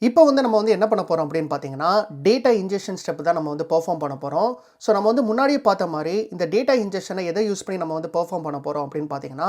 இப்போ வந்து நம்ம வந்து என்ன பண்ண போறோம் அப்படின்னு பார்த்தீங்கன்னா, டேட்டா இன்ஜெக்ஷன் ஸ்டெப் தான் நம்ம வந்து பெர்ஃபார்ம் பண்ண போறோம். ஸோ நம்ம வந்து முன்னாடியே பார்த்த மாரி, இந்த டேட்டா இன்ஜெக்ஷன எத யூஸ் பண்ணி நம்ம வந்து பெர்ஃபார்ம் பண்ண போறோம் அப்படின்னு பார்த்தீங்கன்னா,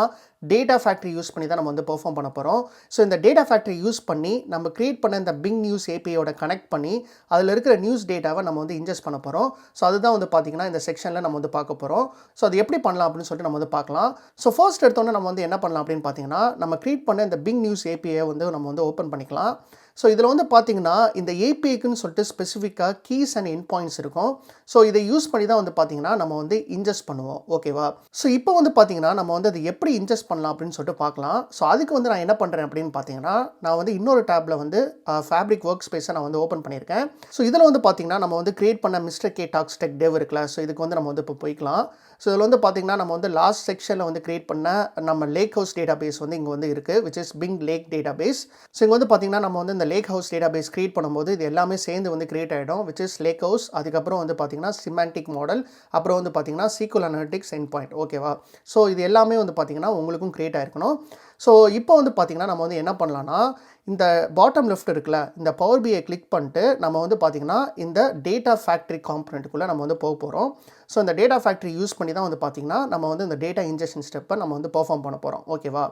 டேட்டா ஃபேக்டரி யூஸ் பண்ணி தான் நம்ம வந்து பெர்ஃபார்ம் பண்ண போறோம். ஸோ இந்த டேட்டா ஃபேக்டரி யூஸ் பண்ணி, நம்ம கிரியேட் பண்ண இந்த பிங் நியூஸ் ஏபிஐயோட கனெக்ட் பண்ணி, அதில இருக்கிற நியூஸ் டேட்டாவ நம்ம வந்து இன்ஜெஸ்ட் பண்ண போறோம். ஸோ அதுதான் வந்து பார்த்தீங்கன்னா, இந்த செக்ஷன்ல நம்ம வந்து பார்க்க போறோம். ஸோ அது எப்படி பண்ணலாம் அப்படின்னு சொல்லிட்டு நம்ம வந்து பார்க்கலாம். ஸோ ஃபர்ஸ்ட் எடுத்தோனே நம்ம வந்து என்ன பண்ணலாம் அப்படின்னு பார்த்தீங்கன்னா, நம்ம கிரியேட் பண்ண இந்த பிங் நியூஸ் ஏபிஐ வந்து நம்ம வந்து ஓப்பன் பண்ணிக்கலாம். ஸோ இதில வந்து பார்த்தீங்கன்னா, இந்த ஏபிஐக்குன்னு சொல்லிட்டு ஸ்பெசிஃபிக்கா கீஸ் அண்ட் எண்ட் பாயிண்ட்ஸ் இருக்கும். ஸோ இதை யூஸ் பண்ணி தான் வந்து பார்த்தீங்கன்னா, நம்ம வந்து இன்ஜெஸ்ட் பண்ணுவோம். ஓகேவா? ஸோ இப்போ வந்து பார்த்தீங்கன்னா, நம்ம வந்து அதை எப்படி இன்ஜெஸ்ட் பண்ணலாம் அப்படின்னு சொல்லிட்டு பார்க்கலாம். ஸோ அதுக்கு வந்து நான் என்ன பண்ணுறேன் அப்படின்னு பார்த்தீங்கன்னா, நான் வந்து இன்னொரு டேப்ல வந்து ஃபேப்ரிக் ஒர்க் ஸ்பேஸை நான் வந்து ஓப்பன் பண்ணியிருக்கேன். ஸோ இதில வந்து பார்த்தீங்கன்னா, நம்ம வந்து கிரியேட் பண்ண mister K talks tech dev இருக்குல்ல. ஸோ இதுக்கு வந்து நம்ம வந்து இப்போ போய்க்கலாம். ஸோ இதில் வந்து பார்த்தீங்கன்னா, நம்ம வந்து லாஸ்ட் செக்ஷனில் வந்து கிரியேட் பண்ண நம்ம லேக் ஹவுஸ் டேட்டாபேஸ் வந்து இங்கே வந்து இருக்குது. Which is Bing lake database. So இங்கே வந்து பார்த்தீங்கன்னா, நம்ம வந்து இந்த லேக் ஹவுஸ் டேட்டாபேஸ் கிரியேட் பண்ணும்போது இது எல்லாமே சேர்ந்து வந்து கிரியேட் ஆகிடும். விச் இஸ் லேக் ஹவுஸ், அதுக்கப்புறம் வந்து பார்த்தீங்கன்னா சிமாண்டிக் மாடல், அப்புறம் வந்து பார்த்தீங்கன்னா சீக்வல் அனலிட்டிக்ஸ் எண்ட் பாயிண்ட். ஓகேவா? ஸோ இது எல்லாமே வந்து பார்த்தீங்கன்னா உங்களுக்கும் கிரியேட் ஆயிருக்கணும். ஸோ இப்போ வந்து பார்த்தீங்கன்னா, நம்ம வந்து என்ன பண்ணலாம்னா, இந்த பாட்டம் லெஃப்ட் இருக்குல்ல, இந்த பவர் பிஐ கிளிக் பண்ணிட்டு நம்ம வந்து பார்த்தீங்கன்னா, இந்த டேட்டா ஃபேக்டரி காம்பனன்ட்டுக்குள்ளே நம்ம வந்து போக போகிறோம். ஸோ இந்த டேட்டா ஃபேக்டரி யூஸ் பண்ணி தான் வந்து பார்த்தீங்கன்னா, நம்ம வந்து இந்த டேட்டா இன்ஜெக்ஷன் ஸ்டெப்பை நம்ம வந்து பெர்ஃபார்ம் பண்ண போகிறோம். ஓகேவா?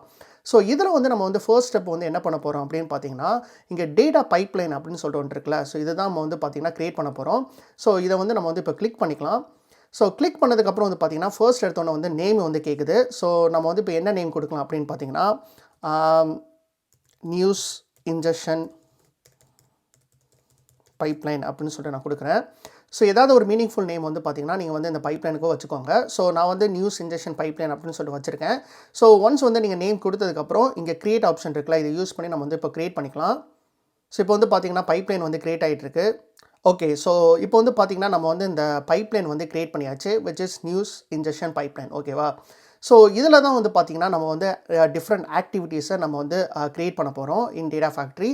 ஸோ இதில் வந்து நம்ம வந்து ஃபர்ஸ்ட் ஸ்டெப் வந்து என்ன பண்ண போகிறோம் அப்படின்னு பார்த்தீங்கன்னா, இங்கே டேட்டா பைப்லைன் அப்படின்னு சொல்லிட்டு ஒன்று இருக்குல்ல. ஸோ இதுதான் நம்ம வந்து பார்த்தீங்கன்னா கிரியேட் பண்ண போகிறோம். ஸோ இதை வந்து நம்ம வந்து இப்போ கிளிக் பண்ணிக்கலாம். ஸோ கிளிக் பண்ணதுக்கப்புறம் வந்து பார்த்தீங்கன்னா, ஃபர்ஸ்ட் எடுத்தோன்னே வந்து நேம் வந்து கேட்குது. ஸோ நம்ம வந்து இப்போ என்ன நேம் கொடுக்கலாம் அப்படின்னு பார்த்தீங்கன்னா, நியூஸ் இன்ஜெக்ஷன் பைப்லைன் அப்படின்னு சொல்லிட்டு நான் கொடுக்குறேன். ஸோ ஏதாவது ஒரு மீனிங்ஃபுல் நேம் வந்து பார்த்தீங்கன்னா, நீங்கள் வந்து இந்த பைப்லைனுக்கும் வச்சுக்கோங்க. ஸோ நான் வந்து நியூஸ் இன்ஜெக்ஷன் பைப்லைன் அப்படின்னு சொல்லிட்டு வச்சுருக்கேன். ஸோ ஒன்ஸ் வந்து நீங்கள் நேம் கொடுத்ததுக்கப்புறம் இங்கே கிரியேட் ஆப்ஷன் இருக்குல்ல, இதை யூஸ் பண்ணி நம்ம வந்து இப்போ கிரியேட் பண்ணிக்கலாம். ஸோ இப்போ வந்து பார்த்தீங்கன்னா, பைப்லைன் வந்து கிரியேட் ஆகிட்டுருக்கு. ஓகே. ஸோ இப்போ வந்து பார்த்தீங்கன்னா, நம்ம வந்து இந்த பைப்லைன் வந்து கிரியேட் பண்ணியாச்சு. Which is news injection pipeline. ஓகேவா? ஸோ இதில் தான் வந்து பார்த்தீங்கன்னா, நம்ம வந்து டிஃப்ரெண்ட் ஆக்டிவிட்டீஸை நம்ம வந்து கிரியேட் பண்ண போகிறோம் இன் டேட்டா ஃபேக்ட்ரி.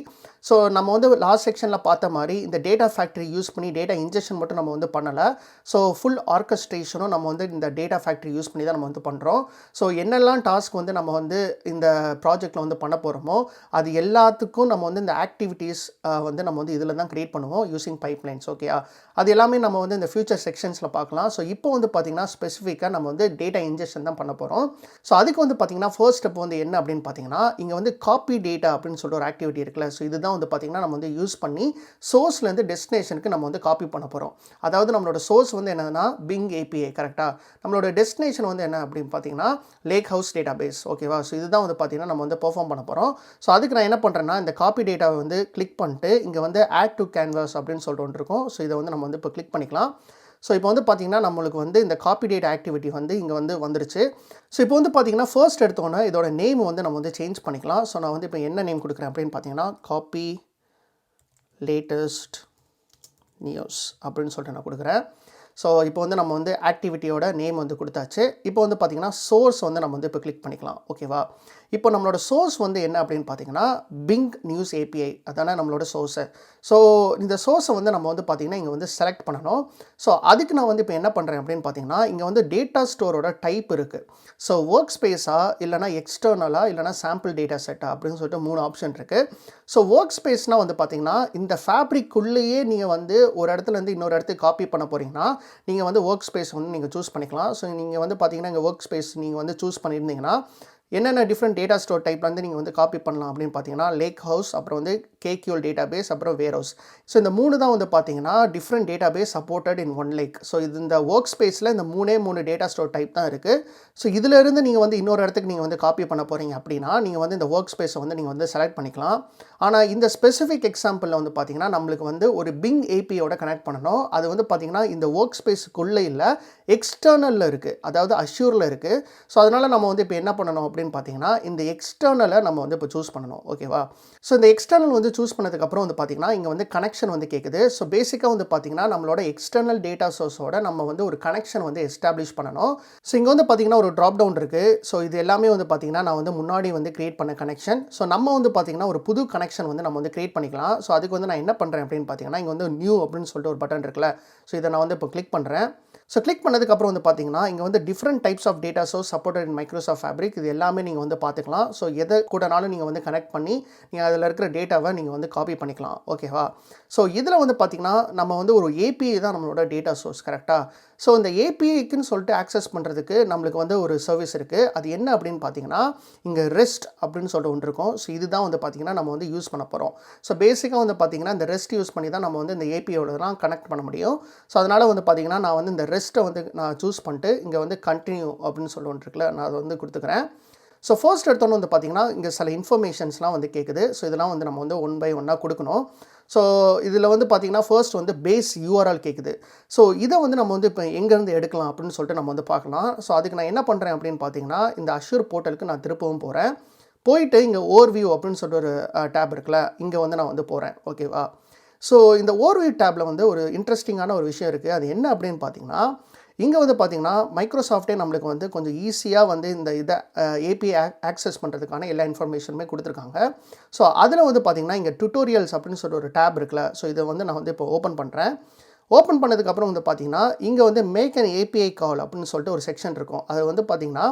ஸோ நம்ம வந்து லாஸ்ட் செக்ஷனில் பார்த்த மாதிரி இந்த டேட்டா ஃபேக்ட்ரி யூஸ் பண்ணி டேட்டா இன்ஜெக்ஷன் மட்டும் நம்ம வந்து பண்ணலை. ஸோ ஃபுல் ஆர்கஸ்ட்ரேஷனும் நம்ம வந்து இந்த டேட்டா ஃபேக்ட்ரி யூஸ் பண்ணி தான் நம்ம வந்து பண்ணுறோம். ஸோ என்னெல்லாம் டாஸ்க் வந்து நம்ம வந்து இந்த ப்ராஜெக்ட்டில் வந்து பண்ண போகிறோமோ, அது எல்லாத்துக்கும் நம்ம வந்து இந்த ஆக்டிவிட்டீஸ் வந்து நம்ம வந்து இதில் தான் கிரியேட் பண்ணுவோம் யூசிங் பைப்லைன்ஸ். ஓகேயா? அது எல்லாமே நம்ம வந்து இந்த ஃபியூச்சர் செக்ஷன்ஸில் பார்க்கலாம். ஸோ இப்போ வந்து பார்த்தீங்கன்னா, ஸ்பெசிஃபிக்காக நம்ம வந்து டேட்டா இன்ஜெக்ஷன் தான் பண்ண போகிறோம். ஸோ அதுக்கு வந்து பார்த்தீங்கன்னா, ஃபர்ஸ்ட் ஸ்டெப் வந்து என்ன அப்படின்னு பார்த்தீங்கன்னா, இங்கே வந்து காப்பி டேட்டா அப்படின்னு சொல்லிட்டு ஒரு ஆக்டிவிட்டி இருக்குல்ல. ஸோ இதுதான் வந்து பார்த்தீங்கன்னா, நம்ம வந்து யூஸ் பண்ணி சோர்ஸ்லேருந்து டெஸ்டினேஷனுக்கு நம்ம வந்து காப்பி பண்ண போகிறோம். அதாவது நம்மளோட சோர்ஸ் வந்து என்னதுன்னா பிங் ஏபிஐ. கரெக்டாக? நம்மளோட டெஸ்டினேஷன் வந்து என்ன அப்படின்னு பார்த்தீங்கன்னா, லேக் ஹவுஸ் டேட்டாபேஸ். ஓகேவா? ஸோ இதுதான் வந்து பார்த்தீங்கன்னா, நம்ம வந்து பெர்ஃபார்ம் பண்ண போகிறோம். ஸோ அதுக்கு நான் என்ன பண்ணுறேன்னா, இந்த காப்பி டேட்டாவை வந்து கிளிக் பண்ணிட்டு இங்கே வந்து ஆட் டு கேன்வாஸ் அப்படின்னு சொல்லிட்டு ஒன்று இருக்கும். ஸோ இதை வந்து நம்ம வந்து இப்போ கிளிக் பண்ணிக்கலாம். ஸோ இப்போ வந்து பார்த்தீங்கன்னா, நம்மளுக்கு வந்து இந்த காப்பி டேட்டா ஆக்டிவிட்டி வந்து இங்கே வந்து வந்துருச்சு. ஸோ இப்போ வந்து பார்த்தீங்கன்னா, ஃபர்ஸ்ட் எடுத்தோன்னே இதோட நேம் வந்து நம்ம வந்து சேஞ்ச் பண்ணிக்கலாம். ஸோ நான் வந்து இப்போ என்ன நேம் கொடுக்குறேன் அப்படின்னு பார்த்தீங்கன்னா, காப்பி லேட்டஸ்ட் நியூஸ் அப்படின்னு சொல்லிட்டு நான் கொடுக்குறேன். ஸோ இப்போ வந்து நம்ம வந்து ஆக்டிவிட்டியோட நேம் வந்து கொடுத்தாச்சு. இப்போ வந்து பார்த்தீங்கன்னா, சோர்ஸ் வந்து நம்ம வந்து இப்போ கிளிக் பண்ணிக்கலாம். ஓகேவா? இப்போ நம்மளோட சோர்ஸ் வந்து என்ன அப்படின்னு பார்த்தீங்கன்னா, பிங் நியூஸ் ஏபிஐ. அதானே நம்மளோட சோர்ஸு. ஸோ இந்த சோர்ஸை வந்து நம்ம வந்து பார்த்தீங்கன்னா, இங்கே வந்து செலக்ட் பண்ணணும். ஸோ அதுக்கு நான் வந்து இப்போ என்ன பண்ணுறேன் அப்படின்னு பார்த்தீங்கன்னா, இங்கே வந்து டேட்டா ஸ்டோரோட டைப் இருக்குது. ஸோ ஒர்க் ஸ்பேஸா, இல்லைனா எக்ஸ்டர்னலா, இல்லைனா சாம்பிள் டேட்டா செட்டா அப்படின்னு சொல்லிட்டு 3 ஆப்ஷன் இருக்குது. ஸோ ஒர்க் ஸ்பேஸ்னால் வந்து பார்த்தீங்கன்னா, இந்த ஃபேப்ரிக்குள்ளேயே நீங்கள் வந்து ஒரு இடத்துலேருந்து இன்னொரு இடத்துக்கு காப்பி பண்ண போகிறீங்கன்னா, நீங்கள் வந்து ஒர்க் ஸ்பேஸ் வந்து நீங்கள் சூஸ் பண்ணிக்கலாம். ஸோ நீங்கள் வந்து பார்த்தீங்கன்னா, இங்கே ஒர்க் ஸ்பேஸ் நீங்கள் வந்து சூஸ் பண்ணியிருந்தீங்கன்னா, என்னென்ன டிஃப்ரெண்ட் டேட்டா ஸ்டோர் டைப்லேருந்து நீங்கள் வந்து காப்பி பண்ணலாம் அப்படின்னு பார்த்தீங்கன்னா, லேக் ஹவுஸ், அப்புறம் வந்து கேக்யூஎல் டேட்டாபேஸ், அப்புறம் வேர் ஹவுஸ். ஸோ இந்த 3 தான் வந்து பார்த்தீங்கன்னா, different database supported in one lake. So இது இந்த ஒர்க் ஸ்பேஸில் இந்த 3 டேட்டா ஸ்டோர் டைப் தான் இருக்குது. ஸோ இதிலிருந்து நீங்கள் வந்து இன்னொரு இடத்துக்கு நீங்கள் வந்து காப்பி பண்ண போகிறீங்க அப்படின்னா, நீங்கள் வந்து இந்த ஒர்க் ஸ்பேஸை வந்து நீங்கள் வந்து செலக்ட் பண்ணிக்கலாம். ஆனால் இந்த ஸ்பெசிஃபிக் எக்ஸாம்பிளில் வந்து பார்த்தீங்கன்னா, நம்மளுக்கு வந்து ஒரு பிங் ஏபிஐயோட கனெக்ட் பண்ணணும். அது வந்து பார்த்தீங்கன்னா, இந்த ஒர்க் ஸ்பேஸுக்குள்ளே இல்லை, எக்ஸ்டர்னலில் இருக்குது. அதாவது அஷ்யூரில் இருக்குது. ஸோ அதனால் நம்ம வந்து இப்போ என்ன பண்ணணும் அப்படின்னு பார்த்தீங்கன்னா, இந்த எக்ஸ்டர்னலை நம்ம வந்து இப்போ சூஸ் பண்ணணும். ஓகேவா? ஸோ இந்த எக்ஸ்டர்னல் வந்து சூஸ் பண்ணதுக்கப்புறம் வந்து பார்த்தீங்கன்னா, இங்கே வந்து கனெக்ஷன் வந்து கேட்குது. ஸோ பேசிக்காக வந்து பார்த்தீங்கன்னா, நம்மளோட எக்ஸ்டர்னல் டேட்டா சோர்ஸோட நம்ம வந்து ஒரு கனெக்ஷன் வந்து எஸ்டாப்ளிஷ் பண்ணணும். ஸோ இங்கே வந்து பார்த்தீங்கன்னா, ஒரு ட்ராப் டவுன் இருக்குது. ஸோ இது எல்லாமே வந்து பார்த்தீங்கன்னா, நான் வந்து முன்னாடி வந்து கிரியேட் பண்ண கனெக்ஷன். ஸோ நம்ம வந்து பார்த்தீங்கன்னா, ஒரு புது கனெக்ஷன் வந்து நம்ம வந்து கிரியேட் பண்ணிக்கலாம். ஸோ அதுக்கு வந்து நான் என்ன பண்ணுறேன் அப்படின்னு பார்த்தீங்கன்னா, இங்கே வந்து நியூ அப்படின்னு சொல்லிட்டு ஒரு பட்டன் இருக்குல்ல. ஸோ இதை நான் வந்து இப்போ கிளிக் பண்ணுறேன். ஸோ கிளிக் பண்ணதுக்கப்புறம் வந்து பார்த்தீங்கன்னா, இங்கே வந்து different types of data source supported in Microsoft Fabric. இது எல்லாமே எல்லாமே நீங்கள் வந்து பார்த்துக்கலாம். ஸோ எதை கூடனாலும் நீங்கள் வந்து கனெக்ட் பண்ணி நீங்கள் அதில் இருக்கிற டேட்டாவை நீங்கள் வந்து காப்பி பண்ணிக்கலாம். ஓகேவா? ஸோ இதில் வந்து பார்த்திங்கன்னா நம்ம வந்து ஒரு ஏபிஐ தான் நம்மளோட டேட்டா சோர்ஸ். கரெக்டாக? ஸோ இந்த ஏபிஐக்குன்னு சொல்லிட்டு ஆக்சஸ் பண்ணுறதுக்கு நம்மளுக்கு வந்து ஒரு சர்வீஸ் இருக்குது. அது என்ன அப்படின்னு பார்த்தீங்கன்னா இங்கே ரெஸ்ட் அப்படின்னு சொல்லிட்டு ஒன்று இருக்கும். ஸோ இதுதான் வந்து பார்த்திங்கன்னா நம்ம வந்து யூஸ் பண்ண போகிறோம். ஸோ பேசிக்காக வந்து பார்த்திங்கன்னா இந்த ரெஸ்ட் யூஸ் பண்ணி தான் நம்ம வந்து இந்த ஏபிஐயோடலாம் கனெக்ட் பண்ண முடியும். ஸோ அதனால் வந்து பார்த்திங்கன்னா நான் வந்து இந்த ரெஸ்ட்டை வந்து நான் சூஸ் பண்ணிட்டு இங்கே வந்து கண்டினியூ அப்படின்னு சொல்லி ஒன்று இருக்குல்ல, நான் அதை வந்து கொடுத்துக்கிறேன். ஸோ ஃபர்ஸ்ட் எடுத்தோன்னு வந்து பார்த்திங்கன்னா இங்கே சில இன்ஃபர்மேஷன்ஸ்லாம் வந்து கேட்குது. ஸோ இதெல்லாம் வந்து நம்ம வந்து ஒன் பை ஒன்னாக கொடுக்கணும். ஸோ இதில் வந்து பார்த்திங்கன்னா ஃபர்ஸ்ட் வந்து பேஸ் யூஆர்எல் கேட்குது. ஸோ இதை வந்து நம்ம வந்து இப்போ எங்கேருந்து எடுக்கலாம் அப்படின்னு சொல்லிட்டு நம்ம வந்து பார்க்கலாம். ஸோ அதுக்கு நான் என்ன பண்ணுறேன் அப்படின்னு பார்த்தீங்கன்னா இந்த அஷ்யூர் போர்ட்டலுக்கு நான் திருப்பவும் போகிறேன். போயிட்டு இங்கே ஓவர்வியூ அப்படின்னு சொல்லிட்டு ஒரு டேப் இருக்குல்ல, இங்கே வந்து நான் வந்து போகிறேன். ஓகேவா? ஸோ இந்த ஓவர்வியூ டேப்பில் வந்து ஒரு இன்ட்ரெஸ்டிங்கான ஒரு விஷயம் இருக்குது. அது என்ன அப்படின்னு பார்த்தீங்கன்னா இங்கே வந்து பார்த்திங்கன்னா மைக்ரோசாஃப்ட்டே நம்மளுக்கு வந்து கொஞ்சம் ஈஸியாக வந்து இந்த இதை ஏபிஐ ஆக்சஸ் பண்ணுறதுக்கான எல்லா இன்ஃபர்மேஷனுமே கொடுத்துருக்காங்க. ஸோ அதில் வந்து பார்த்திங்கன்னா இங்கே டுட்டோரியல்ஸ் அப்படின்னு சொல்லிட்டு ஒரு டேப் இருக்குல்ல. ஸோ இதை வந்து நான் வந்து இப்போ ஓப்பன் பண்ணுறேன். ஓப்பன் பண்ணதுக்கப்புறம் வந்து பார்த்திங்கன்னா இங்கே வந்து மேக் அன் ஏபிஐ கால் அப்படின்னு சொல்லிட்டு ஒரு செக்ஷன் இருக்கும். அது வந்து பார்த்திங்கன்னா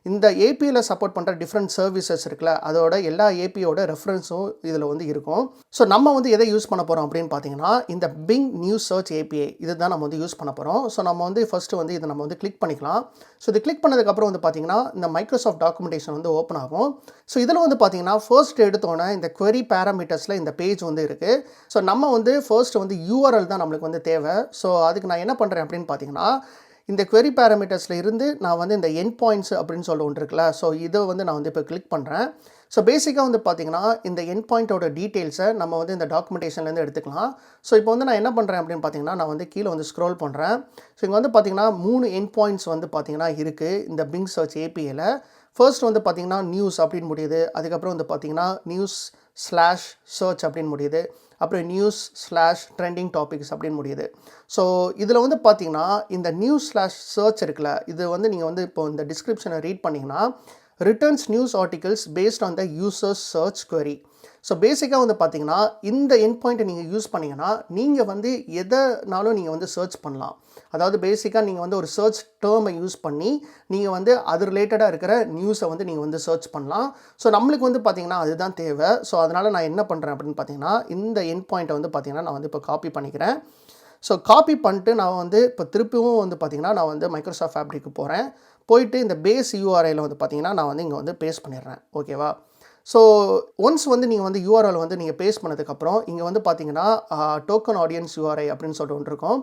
இந்த ஏபிஐயில் சப்போர்ட் பண்ணுற டிஃப்ரெண்ட் சர்வீசஸ் இருக்குல்ல, அதோட எல்லா ஏபிஐயோட ரெஃபரன்ஸும் இதில் வந்து இருக்கும். ஸோ நம்ம வந்து எதை யூஸ் பண்ண போகிறோம் அப்படின்னு பார்த்தீங்கன்னா இந்த பிங் நியூஸ் சர்ச் ஏபிஐ இது தான் நம்ம வந்து யூஸ் பண்ண போகிறோம். ஸோ நம்ம வந்து ஃபஸ்ட்டு வந்து இதை நம்ம வந்து கிளிக் பண்ணிக்கலாம். ஸோ இது கிளிக் பண்ணதுக்கப்புறம் வந்து பார்த்திங்கன்னா இந்த மைக்ரோசாஃப்ட் டாக்குமெண்டேஷன் வந்து ஓப்பன் ஆகும். ஸோ இதில் வந்து பார்த்திங்கன்னா ஃபர்ஸ்ட் எடுத்தோன்னே இந்த query பேராமீட்டர்ஸில் இந்த பேஜ் வந்து இருக்குது. ஸோ நம்ம வந்து ஃபர்ஸ்ட் வந்து யூஆர்எல் தான் நம்மளுக்கு வந்து தேவை. ஸோ அதுக்கு நான் என்ன பண்ணுறேன் அப்படின்னு பார்த்தீங்கன்னா இந்த query பேராமீட்டர்ஸில் இருந்து நான் வந்து இந்த எண்ட் பாயிண்ட்ஸ் அப்படின்னு சொல்ல ஒன்று இருக்குல்ல, ஸோ இதை வந்து நான் வந்து இப்போ கிளிக் பண்ணுறேன். ஸோ பேசிக்காக வந்து பார்த்திங்கன்னா இந்த எண்ட் பாயிண்ட்டோட டீட்டெயில்ஸை நம்ம வந்து இந்த டாக்குமெண்டேஷன்லேருந்து எடுத்துக்கலாம். ஸோ இப்போ வந்து நான் என்ன பண்ணுறேன் அப்படின்னு பார்த்தீங்கன்னா நான் வந்து கீழே வந்து ஸ்க்ரோல் பண்ணுறேன். ஸோ இங்கே வந்து பார்த்திங்கன்னா 3 எண்ட் பாயிண்ட்ஸ் வந்து பார்த்திங்கன்னா இருக்குது இந்த பிங் சர்ச் ஏபிஐயில். ஃபர்ஸ்ட் வந்து பார்த்திங்கன்னா நியூஸ் அப்படின்னு முடியுது. அதுக்கப்புறம் வந்து பார்த்திங்கன்னா நியூஸ்/சர்ச் அப்படின்னு முடியுது. அப்புறம் நியூஸ்/ட்ரெண்டிங் டாபிக்ஸ் அப்படின்னு முடியுது. ஸோ இதில் வந்து பார்த்திங்கன்னா இந்த நியூஸ்/சர்ச் இருக்குல்ல, இது வந்து நீங்கள் வந்து இப்போ இந்த டிஸ்கிரிப்ஷனை ரீட் பண்ணிங்கன்னா returns news articles based on the users search query. So பேசிக்காக வந்து பார்த்திங்கன்னா இந்த எண்ட் பாயிண்ட்டை நீங்கள் யூஸ் பண்ணிங்கன்னா நீங்கள் வந்து எதனாலும் நீங்கள் வந்து சர்ச் பண்ணலாம். அதாவது பேசிக்காக நீங்கள் வந்து ஒரு சர்ச் டேர்மை யூஸ் பண்ணி நீங்கள் வந்து அது ரிலேட்டடாக இருக்கிற நியூஸை வந்து நீங்கள் வந்து சர்ச் பண்ணலாம். ஸோ நம்மளுக்கு வந்து பார்த்திங்கன்னா அதுதான் தேவை. ஸோ அதனால் நான் என்ன பண்ணுறேன் அப்படின்னு பார்த்தீங்கன்னா இந்த எண்ட் பாயிண்ட்டை வந்து பார்த்திங்கன்னா நான் வந்து இப்போ காப்பி பண்ணிக்கிறேன். ஸோ காப்பி பண்ணிட்டு நான் வந்து இப்போ திருப்பியும் வந்து பார்த்திங்கன்னா நான் வந்து மைக்ரோசாஃப்ட் ஃபேப்ரிக்கு போகிறேன். போயிட்டு இந்த பேஸ் யூஆர்ஐயில் வந்து பார்த்திங்கன்னா நான் வந்து இங்கே வந்து பேஸ்ட் பண்ணிடுறேன். ஓகேவா? ஸோ ஒன்ஸ் வந்து நீங்கள் வந்து யூஆர்எல் வந்து நீங்கள் பேஸ்ட் பண்ணதுக்கப்புறம் இங்கே வந்து பார்த்தீங்கன்னா டோக்கன் ஆடியன்ஸ் யூஆர்ஐ அப்படின்னு சொல்லிட்டு ஒன்று இருக்கும்.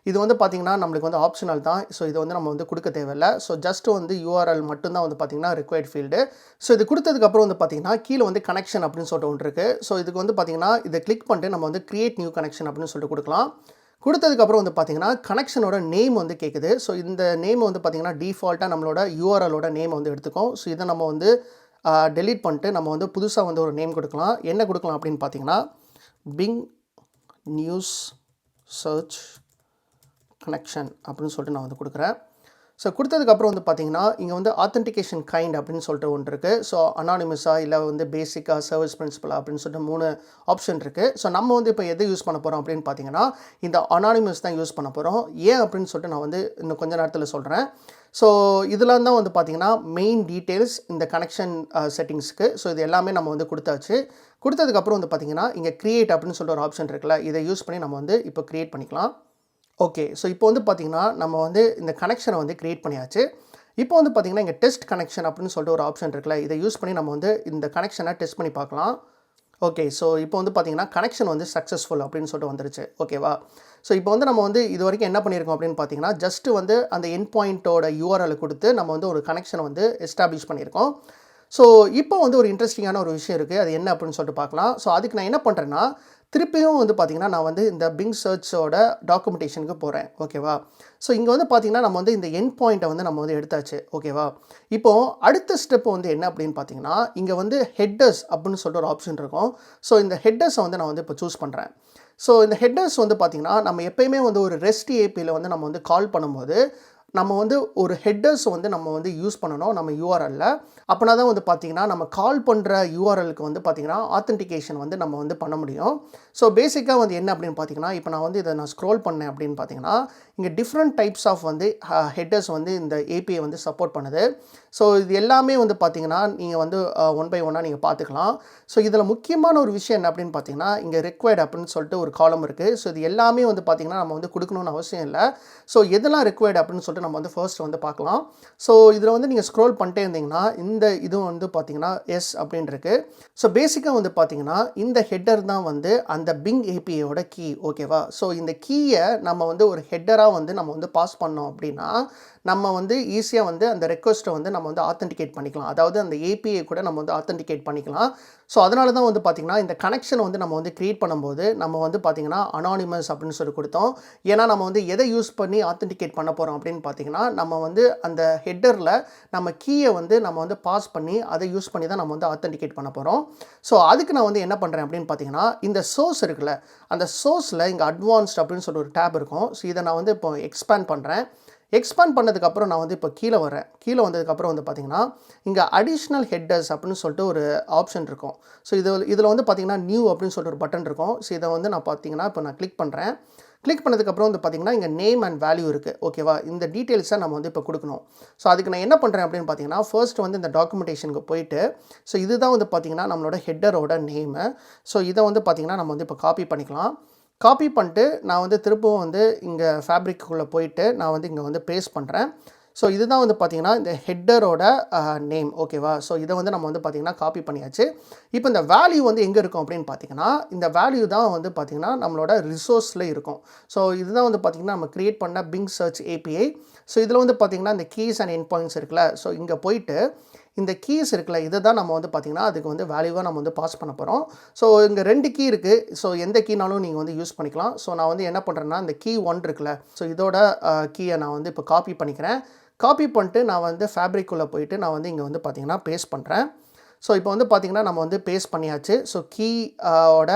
இது வந்து பார்த்திங்கன்னா நம்மளுக்கு வந்து ஆப்ஷனல் தான். ஸோ இதை வந்து நம்ம வந்து கொடுக்க தேவையில்லை. ஸோ ஜஸ்ட் வந்து யூஆர்எல் மட்டும்தான் வந்து பார்த்திங்கன்னா ரிக்வயர்ட் ஃபீல்டு. ஸோ இது கொடுத்ததுக்கப்புறம் வந்து பார்த்திங்கன்னா கீழே வந்து கனெக்ஷன் அப்படின்னு சொல்லிட்டு ஒன்று இருக்குது. ஸோ இதுக்கு வந்து பார்த்திங்கன்னா இதை கிளிக் பண்ணிட்டு நம்ம வந்து கிரியேட் நியூ கனெக்ஷன் அப்படின்னு சொல்லிட்டு கொடுக்கலாம். கொடுத்ததுக்கப்புறம் வந்து பார்த்திங்கன்னா கனெக்ஷனோட நேம் வந்து கேட்குது. ஸோ இந்த நேம் வந்து பார்த்திங்கன்னா டிஃபால்ட்டாக நம்மளோட யூஆர்எலோட நேம் வந்து எடுத்துக்கும். ஸோ இதை நம்ம வந்து டெலீட் பண்ணிட்டு நம்ம வந்து புதுசாக வந்து ஒரு நேம் கொடுக்கலாம். என்ன கொடுக்கலாம் அப்படின்னு பார்த்தீங்கன்னா பிங் நியூஸ் சர்ச் கனெக்ஷன் அப்படின்னு சொல்லிட்டு நான் வந்து கொடுக்குறேன். ஸோ கொடுத்ததுக்கப்புறம் வந்து பார்த்திங்கன்னா இங்கே வந்து ஆத்தென்டிகேஷன் கைண்ட் அப்படின்னு சொல்லிட்டு ஒன்று இருக்குது. ஸோ அனானிமஸாக இல்லை வந்து பேசிக்காக சர்வீஸ் பிரின்சிபலாக அப்படின்னு சொல்லிட்டு 3 ஆப்ஷன் இருக்குது. ஸோ நம்ம வந்து இப்போ எது யூஸ் பண்ண போகிறோம் அப்படின்னு பார்த்தீங்கன்னா இந்த அனானிமஸ் தான் யூஸ் பண்ண போகிறோம். ஏன் அப்படின்னு சொல்லிட்டு நான் வந்து இன்னும் கொஞ்ச நேரத்தில் சொல்கிறேன். ஸோ இதெல்லாம் தான் வந்து பார்த்திங்கன்னா மெயின் டீட்டெயில்ஸ் இந்த கனெக்ஷன் செட்டிங்ஸ்க்கு. ஸோ இது எல்லாமே நம்ம வந்து கொடுத்தாச்சு. கொடுத்ததுக்கப்புறம் வந்து பார்த்திங்கன்னா இங்கே க்ரியேட் அப்படின்னு சொல்லிட்டு ஒரு ஆப்ஷன் இருக்குல்ல, இதை யூஸ் பண்ணி நம்ம வந்து இப்போ க்ரியேட் பண்ணிக்கலாம். ஓகே, ஸோ இப்போ வந்து பார்த்திங்கன்னா நம்ம வந்து இந்த கனெக்ஷனை வந்து க்ரியேட் பண்ணியாச்சு. இப்போ வந்து பார்த்திங்கன்னா இங்கே டெஸ்ட் கனெக்ஷன் அப்படின்னு சொல்லிட்டு ஒரு ஆப்ஷன் இருக்குல்ல, இதை யூஸ் பண்ணி நம்ம வந்து இந்த கனெக்ஷனை டெஸ்ட் பண்ணி பார்க்கலாம். ஓகே, ஸோ இப்போ வந்து பார்த்திங்கன்னா கனெக்ஷன் வந்து சக்ஸஸ்ஃபுல் அப்படின்னு சொல்லிட்டு வந்துருச்சு. ஓகேவா? ஸோ இப்போ வந்து நம்ம வந்து இது வரைக்கும் என்ன பண்ணியிருக்கோம் அப்படின்னு பார்த்தீங்கன்னா ஜஸ்ட்டு வந்து அந்த எண்ட் பாயிண்ட்டோட யூஆர்எல் கொடுத்து நம்ம வந்து ஒரு கனெக்ஷனை வந்து எஸ்டாப்ளிஷ் பண்ணியிருக்கோம். ஸோ இப்போ வந்து ஒரு இன்ட்ரெஸ்டிங்கான ஒரு விஷயம் இருக்குது. அது என்ன அப்படின்னு சொல்லிட்டு பார்க்கலாம். ஸோ அதுக்கு நான் என்ன பண்ணுறேன்னா திருப்பியும் வந்து பார்த்திங்கன்னா நான் வந்து இந்த பிங் சர்ச்சோட டாக்குமெண்டேஷனுக்கு போகிறேன். ஓகேவா? ஸோ இங்கே வந்து பார்த்திங்கன்னா நம்ம வந்து இந்த எண்ட் பாயிண்ட்டை வந்து நம்ம வந்து எடுத்தாச்சு. ஓகேவா? இப்போது அடுத்த ஸ்டெப் வந்து என்ன அப்படின்னு பார்த்தீங்கன்னா இங்கே வந்து ஹெட்டர்ஸ் அப்படின்னு சொல்லிட்டு ஒரு ஆப்ஷன் இருக்கும். ஸோ இந்த ஹெட்டர்ஸை வந்து நான் வந்து இப்போ சூஸ் பண்ணுறேன். ஸோ இந்த ஹெட்டர்ஸ் வந்து பார்த்திங்கன்னா நம்ம எப்போயுமே வந்து ஒரு ரெஸ்ட் ஏபியில் வந்து நம்ம வந்து கால் பண்ணும்போது நம்ம வந்து ஒரு ஹெட்டர்ஸ் வந்து நம்ம வந்து யூஸ் பண்ணணும் நம்ம யூஆர்எல்ல. அப்படின்னா தான் வந்து பார்த்திங்கன்னா நம்ம கால் பண்ணுற யூஆர்எலுக்கு வந்து பார்த்திங்கன்னா ஆத்தென்டிகேஷன் வந்து நம்ம வந்து பண்ண முடியும். ஸோ பேசிக்காக வந்து என்ன அப்படின்னு பார்த்தீங்கன்னா இப்போ நான் வந்து இதை நான் ஸ்க்ரோல் பண்ணேன் அப்படின்னு பார்த்தீங்கன்னா இங்கே டிஃப்ரெண்ட் டைப்ஸ் ஆஃப் வந்து ஹெட்டர்ஸ் வந்து இந்த ஏபிஐ வந்து சப்போர்ட் பண்ணுது. ஸோ இது எல்லாமே வந்து பார்த்தீங்கன்னா, நீங்க வந்து ஒன் பை ஒன்னா நீங்க பார்த்துக்கலாம். ஸோ இதில முக்கியமான ஒரு விஷயம் என்ன அப்படின்னு பார்த்தீங்கன்னா, இங்க ரிக்வயர்ட் அப்படின்னு சொல்லிட்டு ஒரு காலம் இருக்கு. ஸோ இது எல்லாமே வந்து பார்த்தீங்கன்னா, நம்ம வந்து குடுக்கணும்னு அவசியம் இல்ல. ஸோ எதெல்லாம் ரிக்வயர்ட் அப்படின்னு சொல்லிட்டு நம்ம வந்து ஃபர்ஸ்ட் வந்து பார்க்கலாம். ஸோ இதில வந்து நீங்க ஸ்க்ரோல் பண்ணிட்டே இருந்தீங்கன்னா, இந்த இது வந்து பார்த்தீங்கன்னா, எஸ் அப்படின்னு இருக்கு. ஸோ பேசிக்கா வந்து பார்த்தீங்கன்னா, இந்த ஹெட்டர் தான் வந்து அந்த Bing API யோட கீ ஓகேவா? ஸோ இந்த கீய நம்ம வந்து ஒரு ஹெட்டரா வந்து நம்ம வந்து பாஸ் பண்ணோம் அப்படின்னா, நம்ம வந்து ஈஸியா வந்து அந்த ரிக்வெஸ்ட்ட வந்து நம்ம வந்து ஆத்தென்டிகேட் பண்ணிக்கலாம். அதாவது அந்த API கூட நம்ம வந்து ஆத்தென்டிகேட் பண்ணிக்கலாம். ஸோ அதனால தான் வந்து பார்த்தீங்கன்னா, இந்த கனெக்ஷன் வந்து நம்ம வந்து கிரியேட் பண்ணும்போது, நம்ம வந்து பார்த்தீங்கன்னா, அனானிமஸ் அப்படின்னு சொல்லி குடுத்தோம். ஏன்னா நம்ம வந்து எத யூஸ் பண்ணி ஆத்தென்டிகேட் பண்ண போறோம் அப்படின்னு பார்த்தீங்கன்னா, நம்ம வந்து அந்த ஹெட்டர்ல நம்ம கீய வந்து நம்ம வந்து பாஸ் பண்ணி, அத யூஸ் பண்ணி தான் நம்ம வந்து ஆத்தென்டிகேட் பண்ண போறோம். ஸோ அதுக்கு நான் வந்து என்ன பண்றேன் அப்படின்னு பார்த்தீங்கன்னா, இந்த சோர்ஸ் இருக்குல்ல, அந்த சோர்ஸ்ல இங்க அட்வான்ஸ்ட் அப்படின்னு சொல்லி ஒரு டேப் இருக்கும். ஸோ இத நான் வந்து இப்போ எக்ஸ்பேண்ட் பண்றேன். எக்ஸ்பேண்ட் பண்ணதுக்கப்புறம் நான் வந்து இப்போ கீழ வரேன். கீழ வந்ததுக்கப்புறம் வந்து பார்த்தீங்கன்னா, இங்க அடிஷனல் ஹெட்டர்ஸ் அப்படின்னு சொல்லிட்டு ஒரு ஆப்ஷன் இருக்கும். ஸோ இதில வந்து பார்த்தீங்கன்னா, நியூ அப்படின்னு சொல்லிட்டு ஒரு பட்டன் இருக்கும். ஸோ இத வந்து நான் பார்த்தீங்கன்னா, இப்போ நான் கிளிக் பண்றேன். கிளிக் பண்ணதுக்கப்புறம் வந்து பார்த்தீங்கன்னா, இங்க நேம் அண்ட் வேல்யூ இருக்கு. ஓகேவா? இந்த டீட்டெயில்ஸ நம்ம வந்து இப்போ குடுக்கணும். ஸோ அதுக்கு நான் என்ன பண்றேன் அப்படின்னு பார்த்தீங்கன்னா, ஃபர்ஸ்ட் வந்து இந்த டாக்குமென்டேஷனுக்கு போயிட்டு, ஸோ இதுதான் வந்து பார்த்தீங்கன்னா, நம்மளோட ஹெட்டரோட நேமு. ஸோ இத வந்து பார்த்தீங்கன்னா, நம்ம வந்து இப்போ காப்பி பண்ணிக்கலாம். காப்பி பண்ணிட்டு நான் வந்து திரும்பவும் வந்து இங்க ஃபேப்ரிக்குள்ள போயிட்டு, நான் வந்து இங்க வந்து பேஸ்ட் பண்றேன். ஸோ இதுதான் வந்து பார்த்தீங்கன்னா, இந்த ஹெட்டரோட நேம் ஓகேவா? ஸோ இத வந்து நம்ம வந்து பார்த்தீங்கன்னா, காப்பி பண்ணியாச்சு. இப்போ இந்த வேல்யூ வந்து எங்க இருக்கும் அப்படின்னு பார்த்தீங்கன்னா, இந்த வேல்யூ தான் வந்து பார்த்தீங்கன்னா, நம்மளோட ரிசோர்ஸ்ல இருக்கும். ஸோ இதுதான் வந்து பார்த்தீங்கன்னா, நம்ம கிரியேட் பண்ண Bing சர்ச் API. ஸோ இதில வந்து பார்த்தீங்கன்னா, இந்த கீஸ் அண்ட் எண்ட் பாயிண்ட்ஸ் இருக்குல்ல, ஸோ இங்க போயிட்டு இந்த கீஸ் இருக்குல்ல, இத தான் நம்ம வந்து பார்த்தீங்கன்னா, அதுக்கு வந்து வேல்யூவா நம்ம வந்து பாஸ் பண்ண போறோம். ஸோ இங்க 2 கீ இருக்கு. ஸோ எந்த கீனாலும் நீங்க வந்து யூஸ் பண்ணிக்கலாம். ஸோ நான் வந்து என்ன பண்றேன்னா, இந்த கீ 1 இருக்குல்ல, ஸோ இதோட கீய நான் வந்து இப்போ காப்பி பண்ணிக்கிறேன். காப்பி பண்ணிட்டு நான் வந்து ஃபேப்ரிக்குள்ள போயிட்டு நான் வந்து இங்க வந்து பார்த்தீங்கன்னா, பேஸ்ட் பண்றேன். ஸோ இப்போ வந்து பார்த்தீங்கன்னா, நம்ம வந்து பேஸ்ட் பண்ணியாச்சு. ஸோ கீ ஓட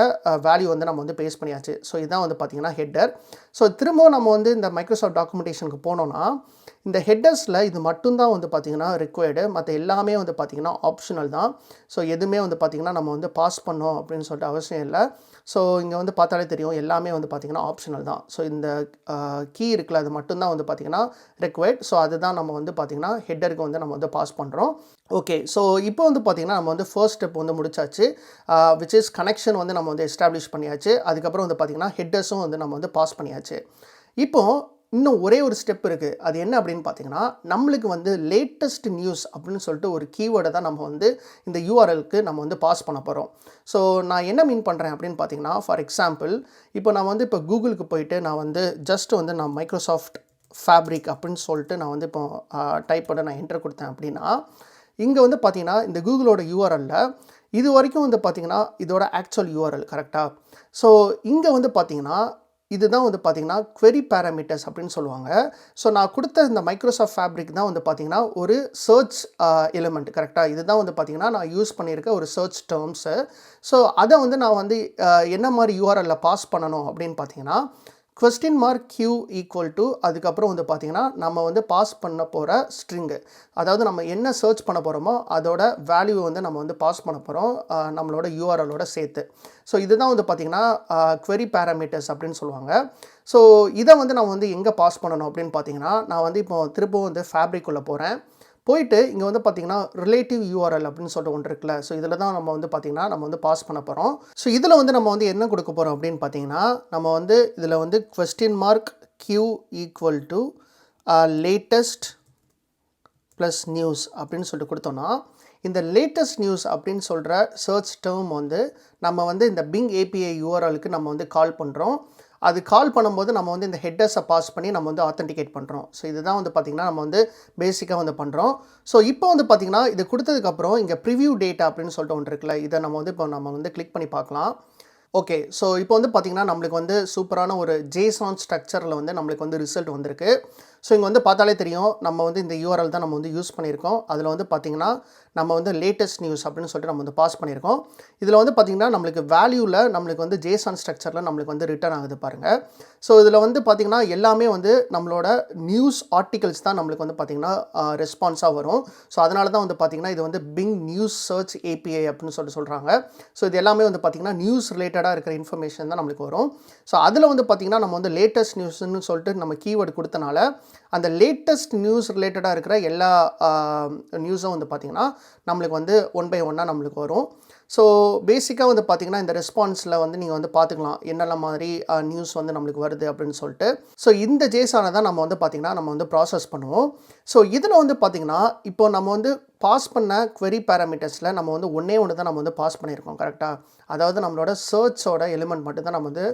வேல்யூ வந்து நம்ம வந்து பேஸ்ட் பண்ணியாச்சு. ஸோ இதான் வந்து பார்த்தீங்கன்னா, ஹெட்டர். ஸோ திரும்பவும் நம்ம வந்து இந்த மைக்ரோசாஃப்ட் டாக்குமென்டேஷனுக்கு போனோம்னா, இந்த ஹெட்டர்ஸ்ல இது மட்டும் தான் வந்து பார்த்தீங்கன்னா, ரிக்வயர்டு. மத்த எல்லாமே வந்து பார்த்தீங்கன்னா, ஆப்ஷனல் தான். ஸோ எதுவுமே வந்து பார்த்தீங்கன்னா, நம்ம வந்து பாஸ் பண்ணணும் அப்படின்னு சொல்லிட்டு அவசியம் இல்ல. ஸோ இங்க வந்து பார்த்தாலே தெரியும். எல்லாமே வந்து பார்த்தீங்கன்னா, ஆப்ஷனல் தான். ஸோ இந்த கீ இருக்குல்ல, அது மட்டும் தான் வந்து பார்த்தீங்கன்னா, ரிக்வயர்ட். ஸோ அதுதான் நம்ம வந்து பார்த்தீங்கன்னா, ஹெட்டருக்கு வந்து நம்ம வந்து பாஸ் பண்றோம். ஓகே. ஸோ இப்போ வந்து பார்த்தீங்கன்னா, நம்ம வந்து ஃபர்ஸ்ட் ஸ்டெப் வந்து முடிச்சாச்சு. விச் இஸ் கனெக்ஷன் வந்து நம்ம வந்து எஸ்டாப்ளிஷ் பண்ணியாச்சு. அதுக்கப்புறம் வந்து பார்த்தீங்கன்னா, ஹெட்டர்ஸும் வந்து நம்ம வந்து பாஸ் பண்ணியாச்சு. இப்போ இன்னும் ஒரே ஒரு ஸ்டெப் இருக்கு. அது என்ன அப்படின்னு பார்த்தீங்கன்னா, நம்மளுக்கு வந்து லேட்டஸ்ட் நியூஸ் அப்படின்னு சொல்லிட்டு ஒரு கீவேர்ட தான் நம்ம வந்து இந்த URLக்கு நம்ம வந்து பாஸ் பண்ண போறோம். ஸோ நான் என்ன மீன் பண்றேன் அப்படின்னு பார்த்தீங்கன்னா, ஃபார் எக்ஸாம்பிள் இப்போ நான் வந்து இப்போ Googleக்கு போயிட்டு நான் வந்து ஜஸ்ட் வந்து நான் மைக்ரோசாஃப்ட் ஃபேப்ரிக் அப்படின்னு சொல்லிட்டு நான் வந்து இப்போ டைப் பண்ண நான் என்டர் குடுத்தேன் அப்படின்னா, இங்க வந்து பார்த்தீங்கன்னா, இந்த Googleோட URLல இதுவரைக்கும் வந்து பார்த்தீங்கன்னா, இதோட ஆக்சுவல் URL கரெக்ட்டா? ஸோ இங்க வந்து பார்த்தீங்கன்னா, இதுதான் வந்து பார்த்தீங்கன்னா, குவெரி பாராமீட்டர்ஸ் அப்படின்னு சொல்லுவாங்க. ஸோ நான் குடுத்த இந்த மைக்ரோசாஃப்ட் ஃபேப்ரிக் தான் வந்து பார்த்தீங்கன்னா, ஒரு சர்ச் எலிமெண்ட் கரெக்ட்டா? இதுதான் வந்து பார்த்தீங்கன்னா, நான் யூஸ் பண்ணியிருக்க ஒரு சர்ச் டெர்ம்ஸு. ஸோ அத வந்து நான் வந்து என்ன மாரி URLல பாஸ் பண்ணணும் அப்படின்னு பார்த்தீங்கன்னா, $Q ஈக்குவல் டூ அதுக்கப்புறம் வந்து பார்த்தீங்கன்னா, நம்ம வந்து பாஸ் பண்ண போற ஸ்ட்ரிங்கு. அதாவது நம்ம என்ன சர்ச் பண்ண போறோமோ, அதோட வேல்யூ வந்து நம்ம வந்து பாஸ் பண்ண போறோம். நம்மளோட URLோட சேர்த்து. ஸோ இதுதான் வந்து பார்த்தீங்கன்னா, குவெரி பாராமீட்டர்ஸ் அப்படின்னு சொல்லுவாங்க. ஸோ இத வந்து நம்ம வந்து எங்க பாஸ் பண்ணணும் அப்படின்னு பார்த்தீங்கன்னா, நான் வந்து இப்போ திரும்பவும் வந்து ஃபேப்ரிக்குள்ள போறேன். போயிட்டு இங்க வந்து பார்த்தீங்கன்னா, ரிலேட்டிவ் URL அப்படின்னு சொல்லிட்டு ஒன்று இருக்குல்ல. ஸோ இதில தான் நம்ம வந்து பார்த்தீங்கன்னா, நம்ம வந்து பாஸ் பண்ண போறோம். ஸோ இதில வந்து நம்ம வந்து என்ன குடுக்க போறோம் அப்படின்னு பார்த்தீங்கன்னா, நம்ம வந்து இதில வந்து Q equal to latest plus news அப்படின்னு சொல்லிட்டு குடுத்தோம்னா, இந்த லேட்டஸ்ட் நியூஸ் அப்படின்னு சொல்ற சர்ச் டெர்ம் வந்து நம்ம வந்து இந்த Bing API URLக்கு நம்ம வந்து கால் பண்றோம். அது கால் பண்ணும்போது நம்ம வந்து இந்த ஹெட்டர்ஸ பாஸ் பண்ணி நம்ம வந்து ஆத்தென்டிகேட் பண்றோம். ஸோ இதுதான் வந்து பார்த்தீங்கன்னா, நம்ம வந்து பேசிக்கா வந்து பண்றோம். ஸோ இப்போ வந்து பார்த்தீங்கன்னா, இது குடுத்ததுக்கப்புறம் இங்க பிரிவ்யூ டேட்டா அப்படின்னு சொல்லிட்டு ஒன்று இருக்குல்ல. இத நம்ம வந்து இப்போ நம்ம வந்து கிளிக் பண்ணி பார்க்கலாம். ஓகே. ஸோ இப்போ வந்து பார்த்தீங்கன்னா, நம்மளுக்கு வந்து சூப்பரான ஒரு JSON ஸ்ட்ரக்சர்ல வந்து நம்மளுக்கு வந்து ரிசல்ட் வந்திருக்கு. ஸோ இங்க வந்து பார்த்தாலே தெரியும். நம்ம வந்து இந்த URL தான் நம்ம வந்து யூஸ் பண்ணியிருக்கோம். அதில வந்து பார்த்தீங்கன்னா, நம்ம வந்து லேட்டஸ்ட் நியூஸ் அப்படின்னு சொல்லிட்டு நம்ம வந்து பாஸ் பண்ணியிருக்கோம். இதில வந்து பார்த்தீங்கன்னா, நம்மளுக்கு வேல்யூல நம்மளுக்கு வந்து JSON ஸ்ட்ரக்சர்ல நம்மளுக்கு வந்து ரிட்டர்ன் ஆகுது பாருங்க. ஸோ இதில வந்து பார்த்தீங்கன்னா, எல்லாமே வந்து நம்மளோட நியூஸ் ஆர்டிகிள்ஸ் தான் நம்மளுக்கு வந்து பார்த்தீங்கன்னா, ரெஸ்பான்ஸா வரும். ஸோ அதனால தான் வந்து பார்த்தீங்கன்னா, இது வந்து Bing நியூஸ் சர்ச் API அப்படின்னு சொல்லிட்டு சொல்றாங்க. ஸோ இது எல்லாமே வந்து பார்த்தீங்கன்னா, நியூஸ் ரிலேட்டடா இருக்கிற இன்ஃபர்மேஷன் தான் நம்மளுக்கு வரும். ஸோ அதில வந்து பார்த்தீங்கன்னா, நம்ம வந்து லேட்டஸ்ட் நியூஸ்ன்னு சொல்லிட்டு நம்ம கீவேர்ட் குடுத்தனால, அந்த லேட்டஸ்ட் நியூஸ் ரிலேட்டடாக இருக்கிற எல்லா நியூஸும் வந்து பார்த்திங்கன்னா நம்மளுக்கு வந்து ஒன் பை ஒன்னாக நம்மளுக்கு வரும். ஸோ பேசிக்காக வந்து பார்த்திங்கன்னா இந்த ரெஸ்பான்ஸில் வந்து நீங்கள் வந்து பார்த்துக்கலாம் என்னெல்லாம் மாதிரி நியூஸ் வந்து நம்மளுக்கு வருது அப்படின்னு சொல்லிட்டு. ஸோ இந்த ஜேசானை தான் நம்ம வந்து பார்த்திங்கன்னா நம்ம வந்து ப்ராசஸ் பண்ணுவோம். ஸோ இதில் வந்து பார்த்திங்கன்னா இப்போ நம்ம வந்து பாஸ் பண்ண query பேராமீட்டர்ஸில் நம்ம வந்து ஒன்றே ஒன்று தான் நம்ம வந்து பாஸ் பண்ணியிருக்கோம் கரெக்டாக. அதாவது நம்மளோட சர்ச்சோட எலிமெண்ட் மட்டும் தான் நம்ம வந்து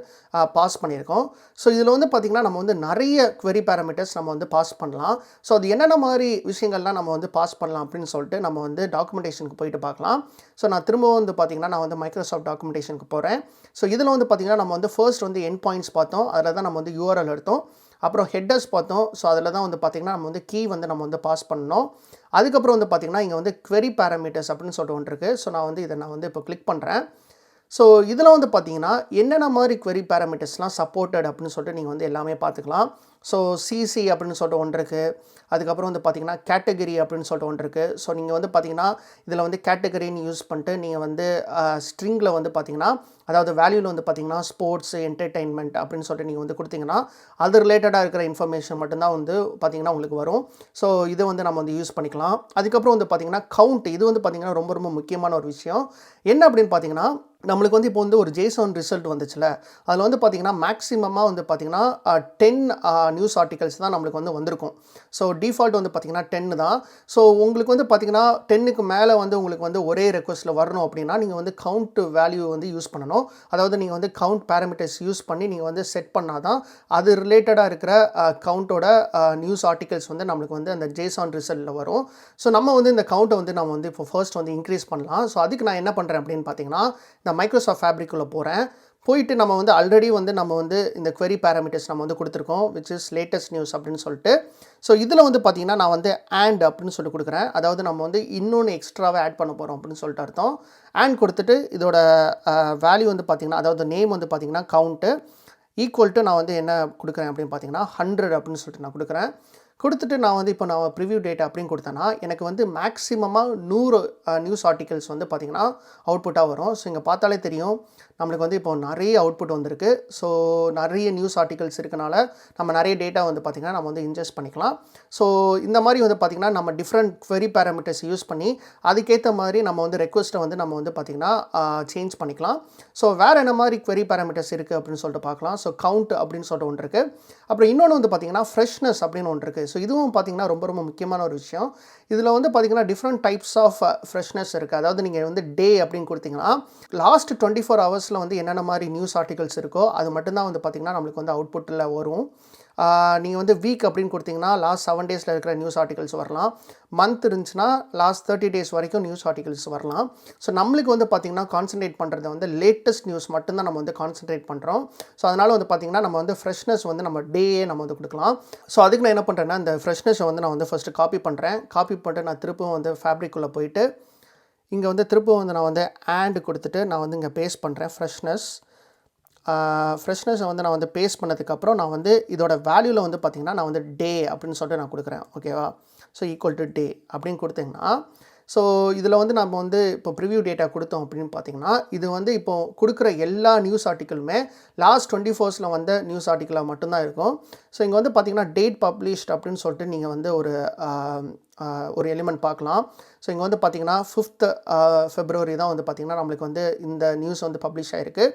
பாஸ் பண்ணியிருக்கோம். ஸோ இதில் வந்து பார்த்திங்கன்னா நம்ம வந்து நிறைய query பேராமீட்டர்ஸ் நம்ம வந்து பாஸ் பண்ணலாம். ஸோ அது என்னென்ன மாதிரி விஷயங்கள்லாம் நம்ம வந்து பாஸ் பண்ணலாம் அப்படின்னு சொல்லிட்டு நம்ம வந்து டாக்குமெண்டேஷனுக்கு போயிட்டு பார்க்கலாம். ஸோ நான் திரும்பவும் வந்து பார்த்திங்கன்னா நான் வந்து மைக்ரோசாஃப்ட் டாக்குமெண்டேஷனுக்கு போகிறேன். ஸோ இதில் வந்து பார்த்திங்கன்னா நம்ம வந்து ஃபர்ஸ்ட் வந்து எண்ட் பாயிண்ட்ஸ் பார்த்தோம். அதில் தான் நம்ம வந்து URL எடுத்தோம். அப்புறம் ஹெட்டர்ஸ் பார்த்தோம். ஸோ அதில் தான் வந்து பார்த்திங்கன்னா நம்ம வந்து கீ வந்து நம்ம வந்து பாஸ் பண்ணோம். அதுக்கப்புறம் வந்து பார்த்திங்கன்னா இங்கே வந்து query பேராமீட்டர்ஸ் அப்படின்னு சொல்லிட்டு ஒன்று இருக்குது. ஸோ நான் வந்து இப்போ கிளிக் பண்ணுறேன். ஸோ இதில் வந்து பார்த்திங்கன்னா என்னென்ன மாதிரி query பேராமீட்டர்ஸ்லாம் சப்போர்ட்டட் அப்படின்னு சொல்லிட்டு நீங்கள் வந்து எல்லாமே பார்த்துக்கலாம். ஸோ சிசி அப்படின்னு சொல்லிட்டு ஒன்று இருக்குது. அதுக்கப்புறம் வந்து பார்த்திங்கன்னா கேட்டகரி அப்படின்னு சொல்லிட்டு ஒன்று இருக்குது. ஸோ நீங்கள் வந்து பார்த்திங்கன்னா இதில் வந்து கேட்டகரின்னு யூஸ் பண்ணிட்டு நீங்கள் வந்து ஸ்ட்ரிங்கில் வந்து பார்த்திங்கன்னா அதாவது வேல்யூவில் வந்து பார்த்திங்கன்னா ஸ்போர்ட்ஸ் என்டர்டெயின்மெண்ட் அப்படின்னு சொல்லிட்டு நீங்கள் வந்து கொடுத்தீங்கன்னா அது ரிலேட்டடாக இருக்கிற இன்ஃபர்மேஷன் மட்டும்தான் வந்து பார்த்திங்கன்னா உங்களுக்கு வரும். ஸோ இதை வந்து நம்ம வந்து யூஸ் பண்ணிக்கலாம். அதுக்கப்புறம் வந்து பார்த்திங்கன்னா கவுண்ட், இது வந்து பார்த்திங்கன்னா ரொம்ப ரொம்ப முக்கியமான ஒரு விஷயம். என்ன அப்படின்னு பார்த்திங்கன்னா நம்மளுக்கு வந்து இப்போ வந்து ஒரு JSON ரிசல்ட் வந்துச்சுல, அதில் வந்து பார்த்திங்கன்னா மேக்ஸிமமாக வந்து பார்த்திங்கன்னா 10 நியூஸ் ஆர்டிகல்ஸ் தான் நம்மளுக்கு வந்து வந்திருக்கும். ஸோ டிஃபால்ட் வந்து பார்த்திங்கன்னா 10 தான். ஸோ உங்களுக்கு வந்து பார்த்திங்கன்னா 10க்கு மேலே வந்து உங்களுக்கு வந்து ஒரே ரெக்வஸ்ட்டில் வரணும் அப்படின்னா நீங்கள் வந்து கவுண்ட் வேல்யூ வந்து யூஸ் பண்ணணும். அதாவது நீங்கள் வந்து கவுண்ட் பேராமீட்டர்ஸ் யூஸ் பண்ணி நீங்கள் வந்து செட் பண்ணால் தான் அது ரிலேட்டடாக இருக்கிற கவுண்டோட நியூஸ் ஆர்டிகல்ஸ் வந்து நம்மளுக்கு வந்து அந்த JSON ரிசல்ட்டில் வரும். ஸோ நம்ம வந்து இந்த கவுண்ட்டை வந்து நம்ம வந்து இப்போ ஃபர்ஸ்ட் வந்து இன்க்ரீஸ் பண்ணலாம். ஸோ அதுக்கு நான் என்ன பண்ணுறேன் அப்படின்னு பார்த்தீங்கன்னா இந்த மைக்ரோசாஃப்ட் ஃபேப்ரிக்குள்ளே போகிறேன். போயிட்டு நம்ம வந்து ஆல்ரெடி வந்து நம்ம வந்து இந்த query பேராமீட்டர்ஸ் நம்ம வந்து கொடுத்துருக்கோம் விச் இஸ் லேட்டஸ்ட் நியூஸ் அப்படின்னு சொல்லிட்டு. ஸோ இதில் வந்து பார்த்திங்கன்னா நான் வந்து and அப்படின்னு சொல்லிட்டு கொடுக்குறேன். அதாவது நம்ம வந்து இன்னொன்று எக்ஸ்ட்ராவாக ஆட் பண்ண போகிறோம் அப்படின்னு சொல்லிட்டு அர்த்தம். and கொடுத்துட்டு இதோட வேல்யூ வந்து பார்த்திங்கன்னா அதாவது நேம் வந்து பார்த்திங்கன்னா கவுண்ட்டு ஈக்குவல் டு நான் வந்து என்ன கொடுக்குறேன் அப்படின்னு பார்த்தீங்கன்னா 100 அப்படின்னு சொல்லிட்டு நான் கொடுக்குறேன். கொடுத்துட்டு நான் வந்து இப்போ நான் ப்ரிவ்யூ டேட்டா அப்படின்னு கொடுத்தேன்னா எனக்கு வந்து மேக்ஸிமமாக 100 நியூஸ் ஆர்டிகல்ஸ் வந்து பார்த்திங்கன்னா அவுட்புட்டாக வரும். ஸோ இங்கே பார்த்தாலே தெரியும் நம்மளுக்கு வந்து இப்போ நிறைய அவுட்புட் வந்திருக்கு. ஸோ நிறைய நியூஸ் ஆர்டிகல்ஸ் இருக்கனால நம்ம நிறைய டேட்டா வந்து பார்த்திங்கன்னா நம்ம வந்து இன்ஜெஸ்ட் பண்ணிக்கலாம். ஸோ இந்த மாதிரி வந்து பார்த்திங்கன்னா நம்ம டிஃப்ரெண்ட் query பேராமீட்டர்ஸ் யூஸ் பண்ணி அதுக்கேற்ற மாதிரி நம்ம வந்து ரெக்வஸ்ட்டை வந்து நம்ம வந்து பார்த்திங்கன்னா சேஞ்ச் பண்ணிக்கலாம். ஸோ வேறு என்ன மாதிரி query பேராமீட்டர்ஸ் இருக்குது அப்படின்னு சொல்லிட்டு பார்க்கலாம். ஸோ கவுண்ட் அப்படின்னு சொல்லிட்டு ஒன்று இருக்குது. அப்புறம் இன்னொன்று வந்து பார்த்திங்கன்னா ஃப்ரெஷ்னஸ் அப்படின்னு ஒன்று இருக்குது. ஸோ இதுவும் பார்த்திங்கன்னா ரொம்ப ரொம்ப முக்கியமான ஒரு விஷயம். இதில் வந்து பார்த்திங்கன்னா டிஃப்ரெண்ட் டைப்ஸ் ஆஃப் ஃப்ரெஷ்னஸ் இருக்குது. அதாவது நீங்கள் வந்து டே அப்படின்னு கொடுத்தீங்கன்னா லாஸ்ட் 24 ஹவர்ஸில் வந்து என்னென்ன மாதிரி நியூஸ் ஆர்டிகல்ஸ் இருக்கோ அது மட்டும்தான் வந்து பார்த்திங்கன்னா நம்மளுக்கு வந்து அவுட்புட்டில் வரும். நீங்கள் வந்து வீக் அப்படின்னு கொடுத்தீங்கன்னா லாஸ்ட் 7 டேஸில் இருக்கிற நியூஸ் ஆர்டிகல்ஸ் வரலாம். மந்த் இருந்துச்சுன்னா லாஸ்ட் 30 டேஸ் வரைக்கும் நியூஸ் ஆர்டிகல்ஸ் வரலாம். ஸோ நம்மளுக்கு வந்து பார்த்திங்கன்னா கான்சன்ட்ரேட் பண்ணுறது வந்து லேட்டஸ்ட் நியூஸ் மட்டும்தான் நம்ம வந்து கான்சன்ட்ரேட் பண்ணுறோம். ஸோ அதனால் வந்து பார்த்திங்கன்னா நம்ம வந்து ஃப்ரெஷ்னஸ் வந்து நம்ம டேயே நம்ம வந்து கொடுக்கலாம். ஸோ அதுக்கு நான் என்ன பண்ணுறேன்னா இந்த ஃப்ரெஷ்னஸை வந்து நான் வந்து ஃபஸ்ட்டு காப்பி பண்ணுறேன். காப்பி பண்ணிட்டு நான் திருப்பவும் வந்து ஃபேப்ரிக்குள்ளே போயிட்டு இங்கே வந்து திருப்பவும் வந்து நான் வந்து and கொடுத்துட்டு நான் வந்து இங்கே பேஸ்ட் பண்ணுறேன் ஃப்ரெஷ்னஸை வந்து நான் வந்து பேஸ்ட் பண்ணதுக்கப்புறம் நான் வந்து இதோட வேல்யூவில் வந்து பார்த்திங்கன்னா நான் வந்து டே அப்படின்னு சொல்லிட்டு நான் கொடுக்குறேன். ஓகேவா? ஸோ ஈக்குவல் டு டே அப்படின்னு கொடுத்தீங்கன்னா ஸோ இதில் வந்து நம்ம வந்து இப்போ ப்ரிவ்யூ டேட்டா கொடுத்தோம் அப்படின்னு பார்த்திங்கன்னா இது வந்து இப்போ கொடுக்குற எல்லா நியூஸ் ஆர்டிக்கலுமே லாஸ்ட் 24 வந்த நியூஸ் ஆர்டிக்கலாக மட்டும்தான் இருக்கும். ஸோ இங்கே வந்து பார்த்திங்கன்னா டேட் பப்ளிஷ்ட் அப்படின்னு சொல்லிட்டு நீங்கள் வந்து ஒரு எலிமெண்ட் பார்க்கலாம். ஸோ இங்கே வந்து பார்த்திங்கன்னா 5th February தான் வந்து பார்த்திங்கன்னா நம்மளுக்கு வந்து இந்த நியூஸ் வந்து பப்ளிஷ் ஆகிருக்கு.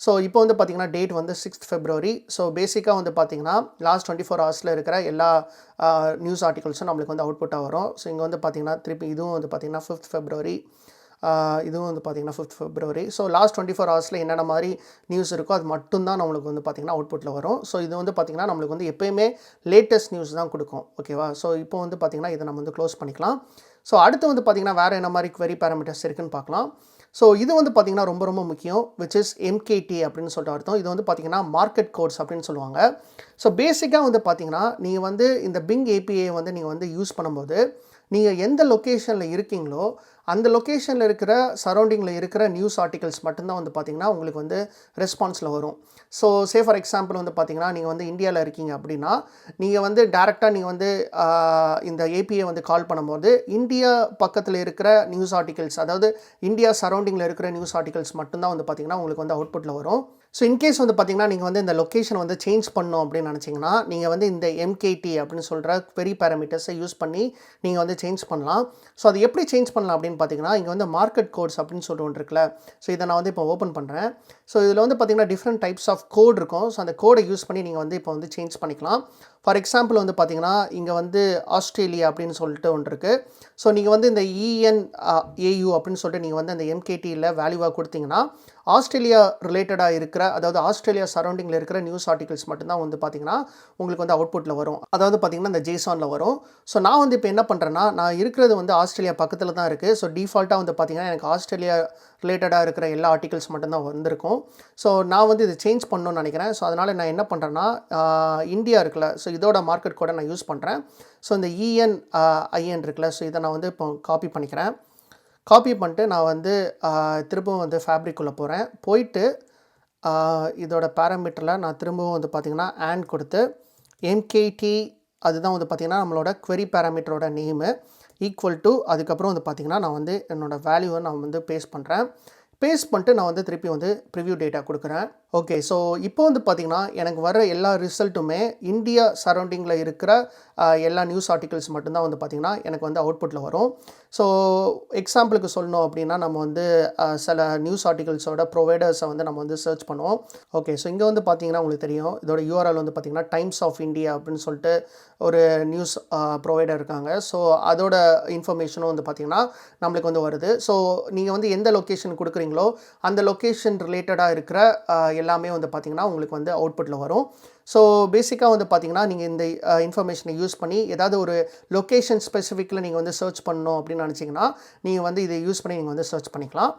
ஸோ இப்போ வந்து பார்த்திங்கன்னா டேட் வந்து 6th February. ஸோ பேசிக்காக வந்து பார்த்திங்கன்னா லாஸ்ட் 24 ஹவர்ஸில் இருக்கிற எல்லா நியூஸ் ஆர்டிகல்ஸும் நம்மளுக்கு வந்து அவுட்புட்டாக வரும். ஸோ இங்கே வந்து பார்த்திங்கன்னா திருப்பி இதுவும் வந்து பார்த்திங்கன்னா 5th February, இதுவும் வந்து பார்த்திங்கன்னா 5th February. ஸோ லாஸ்ட் 24 ஹவர்ஸில் என்னென்ன மாதிரி நியூஸ் இருக்கோ அது மட்டும்தான் நம்மளுக்கு வந்து பார்த்திங்கன்னா அவுட்புட்டில் வரும். ஸோ இது வந்து பார்த்திங்கன்னா நம்மளுக்கு வந்து எப்போயுமே லேட்டஸ்ட் நியூஸ் தான் கொடுக்கும். ஓகேவா? ஸோ இப்போ வந்து பார்த்திங்கன்னா இதை நம்ம வந்து க்ளோஸ் பண்ணிக்கலாம். ஸோ அடுத்து வந்து பார்த்திங்கன்னா வேறு என்ன மாதிரி query பேராமீட்டர்ஸ் இருக்குன்னு பார்க்கலாம். ஸோ இது வந்து பார்த்திங்கன்னா ரொம்ப ரொம்ப முக்கியம் விச் இஸ் MKT அப்படின்னு சொல்லிட்டு அர்த்தம். இது வந்து பார்த்திங்கன்னா மார்க்கெட் கோட்ஸ் அப்படின்னு சொல்லுவாங்க. ஸோ பேசிக்காக வந்து பார்த்திங்கன்னா நீங்கள் வந்து இந்த Bing API வந்து நீங்கள் வந்து யூஸ் பண்ணும்போது நீங்கள் எந்த லொக்கேஷனில் இருக்கீங்களோ அந்த லொக்கேஷனில் இருக்கிற சரௌண்டிங்கில் இருக்கிற நியூஸ் ஆர்டிகல்ஸ் மட்டும்தான் வந்து பார்த்திங்கன்னா உங்களுக்கு வந்து ரெஸ்பான்ஸில் வரும். ஸோ சே ஃபார் எக்ஸாம்பிள் வந்து பார்த்திங்கன்னா நீங்கள் வந்து இந்தியாவில் இருக்கீங்க அப்படின்னா நீங்கள் வந்து டேரெக்டாக நீங்கள் வந்து இந்த ஏபிஐ வந்து கால் பண்ணும்போது இந்தியா பக்கத்தில் இருக்கிற நியூஸ் ஆர்டிகல்ஸ் அதாவது இந்தியா சரௌண்டிங்கில் இருக்கிற நியூஸ் ஆர்டிகல்ஸ் மட்டும்தான் வந்து பார்த்திங்கன்னா உங்களுக்கு வந்து அவுட்புட்டில் வரும். ஸோ இன்கேஸ் வந்து பார்த்தீங்கன்னா, நீங்க வந்து இந்த லொக்கேஷன் வந்து சேஞ்ச் பண்ணணும் அப்படின்னு நினச்சிங்கன்னா, நீங்க வந்து இந்த எம்கேடி அப்படின்னு சொல்ற query பாராமீட்டர்ஸை யூஸ் பண்ணி நீங்க வந்து சேஞ்ச் பண்ணலாம். ஸோ அது எப்படி சேஞ்ச் பண்ணலாம் அப்படின்னு பார்த்தீங்கன்னா, இங்க வந்து மார்க்கெட் கோட்ஸ் அப்படின்னு சொல்லிட்டு ஒன்று இருக்குல்ல. ஸோ இதை நான் வந்து இப்போ ஓப்பன் பண்ணுறேன். ஸோ இதில் வந்து பார்த்தீங்கன்னா, டிஃப்ரெண்ட் டைப்ஸ் ஆஃப் கோட் இருக்கும். ஸோ அந்த கோடை யூஸ் பண்ணி நீங்க வந்து இப்போ வந்து சேஞ்ச் பண்ணிக்கலாம். ஃபார் எக்ஸாம்பிள் வந்து பார்த்தீங்கன்னா, இங்க வந்து ஆஸ்திரேலியா அப்படின்னு சொல்லிட்டு ஒன்று இருக்கு. ஸோ நீங்க வந்து இந்த ENAU அப்படின்னு சொல்லிட்டு நீங்க வந்து அந்த எம்கேடியில் வேல்யூவாக கொடுத்தீங்கன்னா, ஆஸ்திரேலியா ரிலேட்டடா இருக்கிற, அதாவது ஆஸ்திரேலியா சரௌண்டிங்கில் இருக்கிற நியூஸ் ஆர்டிகல்ஸ் மட்டும்தான் வந்து பார்த்தீங்கன்னா, உங்களுக்கு வந்து அவுட்புட்டில் வரும். அதாவது பார்த்தீங்கன்னா, இந்த ஜேசானில் வரும். ஸோ நான் வந்து இப்போ என்ன பண்ணுறேன்னா, நான் இருக்கிறது வந்து ஆஸ்திரேலியா பக்கத்தில் தான் இருக்குது. ஸோ டிஃபால்ட்டாக வந்து பார்த்தீங்கன்னா, எனக்கு ஆஸ்திரேலியா ரிலேட்டடாக இருக்கிற எல்லா ஆர்டிகல்ஸ் மட்டும்தான் வந்திருக்கும். ஸோ நான் வந்து இதை சேஞ்ச் பண்ணணும்னு நினைக்கிறேன். ஸோ அதனால் நான் என்ன பண்ணுறேன்னா, இந்தியா இருக்குல்ல, ஸோ இதோட மார்க்கெட் கோடை நான் யூஸ் பண்ணுறேன். ஸோ இந்த ENIN இருக்குல்ல, ஸோ இதை நான் வந்து இப்போ காப்பி பண்ணிக்கிறேன். காப்பி பண்ணிட்டு நான் வந்து திரும்பவும் வந்து ஃபேப்ரிக்குள்ளே போகிறேன். போயிட்டு இதோட பாராமீட்டரில் நான் திரும்பவும் வந்து பார்த்திங்கன்னா ஆண்ட் கொடுத்து எம்கேடி அதுதான் வந்து பார்த்திங்கன்னா நம்மளோட query பாராமீட்டரோட நேமு ஈக்குவல் டு அதுக்கப்புறம் வந்து பார்த்திங்கன்னா நான் வந்து என்னோடய வேல்யூவை நான் வந்து பேஸ்ட் பண்ணுறேன். பேஸ்ட் பண்ணிட்டு நான் வந்து திருப்பி வந்து ப்ரிவ்யூ டேட்டா கொடுக்குறேன். ஓகே, ஸோ இப்போ வந்து பார்த்திங்கன்னா எனக்கு வர எல்லா ரிசல்ட்டுமே இந்தியா சரௌண்டிங்கில் இருக்கிற எல்லா நியூஸ் ஆர்டிகல்ஸ் மட்டும்தான் வந்து பார்த்திங்கன்னா எனக்கு வந்து அவுட்புட்டில் வரும். ஸோ எக்ஸாம்பிளுக்கு சொல்லணும் அப்படின்னா நம்ம வந்து சில நியூஸ் ஆர்டிகல்ஸோட ப்ரொவைடர்ஸை வந்து நம்ம வந்து சர்ச் பண்ணுவோம். ஓகே, ஸோ இங்கே வந்து பார்த்திங்கன்னா உங்களுக்கு தெரியும், இதோட URL வந்து பார்த்திங்கன்னா டைம்ஸ் ஆஃப் இந்தியா அப்படின்னு சொல்லிட்டு ஒரு நியூஸ் ப்ரொவைடர் இருக்காங்க. ஸோ அதோட இன்ஃபர்மேஷனும் வந்து பார்த்திங்கன்னா நம்மளுக்கு வந்து வருது. ஸோ நீங்கள் வந்து எந்த லொக்கேஷன் கொடுக்குறீங்களோ அந்த லொக்கேஷன் ரிலேட்டடாக இருக்கிற எல்லாமே வந்து பார்த்திங்கன்னா உங்களுக்கு வந்து அவுட்புட்டில் வரும். ஸோ பேசிக்காக வந்து பார்த்திங்கன்னா நீங்கள் இந்த இன்ஃபர்மேஷனை யூஸ் பண்ணி ஏதாவது ஒரு லொக்கேஷன் ஸ்பெசிஃபிக்கில் நீங்கள் வந்து சர்ச் பண்ணணும் அப்படின்னு நினச்சிங்கன்னா நீங்கள் வந்து இதை யூஸ் பண்ணி நீங்கள் வந்து சர்ச் பண்ணிக்கலாம்.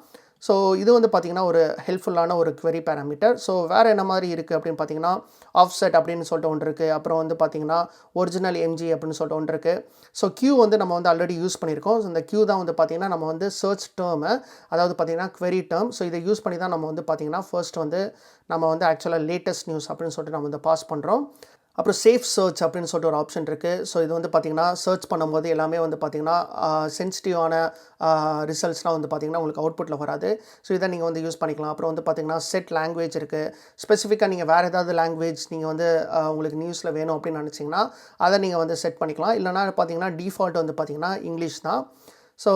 ஸோ இது வந்து பார்த்திங்கன்னா ஒரு ஹெல்ப்ஃபுல்லான ஒரு query பாராமீட்டர். ஸோ வேறு என்ன மாதிரி இருக்குது அப்படின்னு பார்த்தீங்கன்னா, ஆஃப்செட் அப்படின்னு சொல்லிட்டு ஒன்று இருக்குது. அப்புறம் வந்து பார்த்திங்கன்னா ஒரிஜினல் எம்ஜி அப்படின்னு சொல்லிட்டு ஒன்று இருக்குது. ஸோ Q வந்து நம்ம வந்து ஆல்ரெடி யூஸ் பண்ணியிருக்கோம். ஸோ இந்த Q தான் வந்து பார்த்திங்கன்னா நம்ம வந்து சர்ச் டேர்மு, அதாவது பார்த்திங்கன்னா query டேர்ம். ஸோ இதை யூஸ் பண்ணி தான் நம்ம வந்து பார்த்திங்கன்னா ஃபர்ஸ்ட் வந்து நம்ம வந்து ஆக்சுவலாக லேட்டஸ்ட் நியூஸ் அப்படின்னு சொல்லிட்டு நம்ம வந்து பாஸ் பண்ணுறோம். அப்புறம் சேஃப் சர்ச் அப்படின்னு சொல்லிட்டு ஒரு ஆப்ஷன் இருக்குது. ஸோ இது வந்து பார்த்திங்கன்னா சர்ச் பண்ணும்போது எல்லாமே வந்து பார்த்திங்கன்னா சென்சிட்டிவான ரிசல்ட்ஸ்லாம் வந்து பார்த்திங்கன்னா உங்களுக்கு அவுட்புட்டில் வராது. ஸோ இதை நீங்கள் வந்து யூஸ் பண்ணிக்கலாம். அப்புறம் வந்து பார்த்திங்கன்னா செட் லாங்குவேஜ் இருக்குது. ஸ்பெசிஃபிக்காக நீங்கள் வேறு ஏதாவது லாங்குவேஜ் நீங்கள் வந்து உங்களுக்கு நியூஸில் வேணும் அப்படின்னு நினச்சிங்கன்னா அதை நீங்கள் வந்து செட் பண்ணிக்கலாம். இல்லைனா பார்த்திங்கன்னா டிஃபால்ட் வந்து பார்த்திங்கன்னா இங்கிலீஷ் தான். ஸோ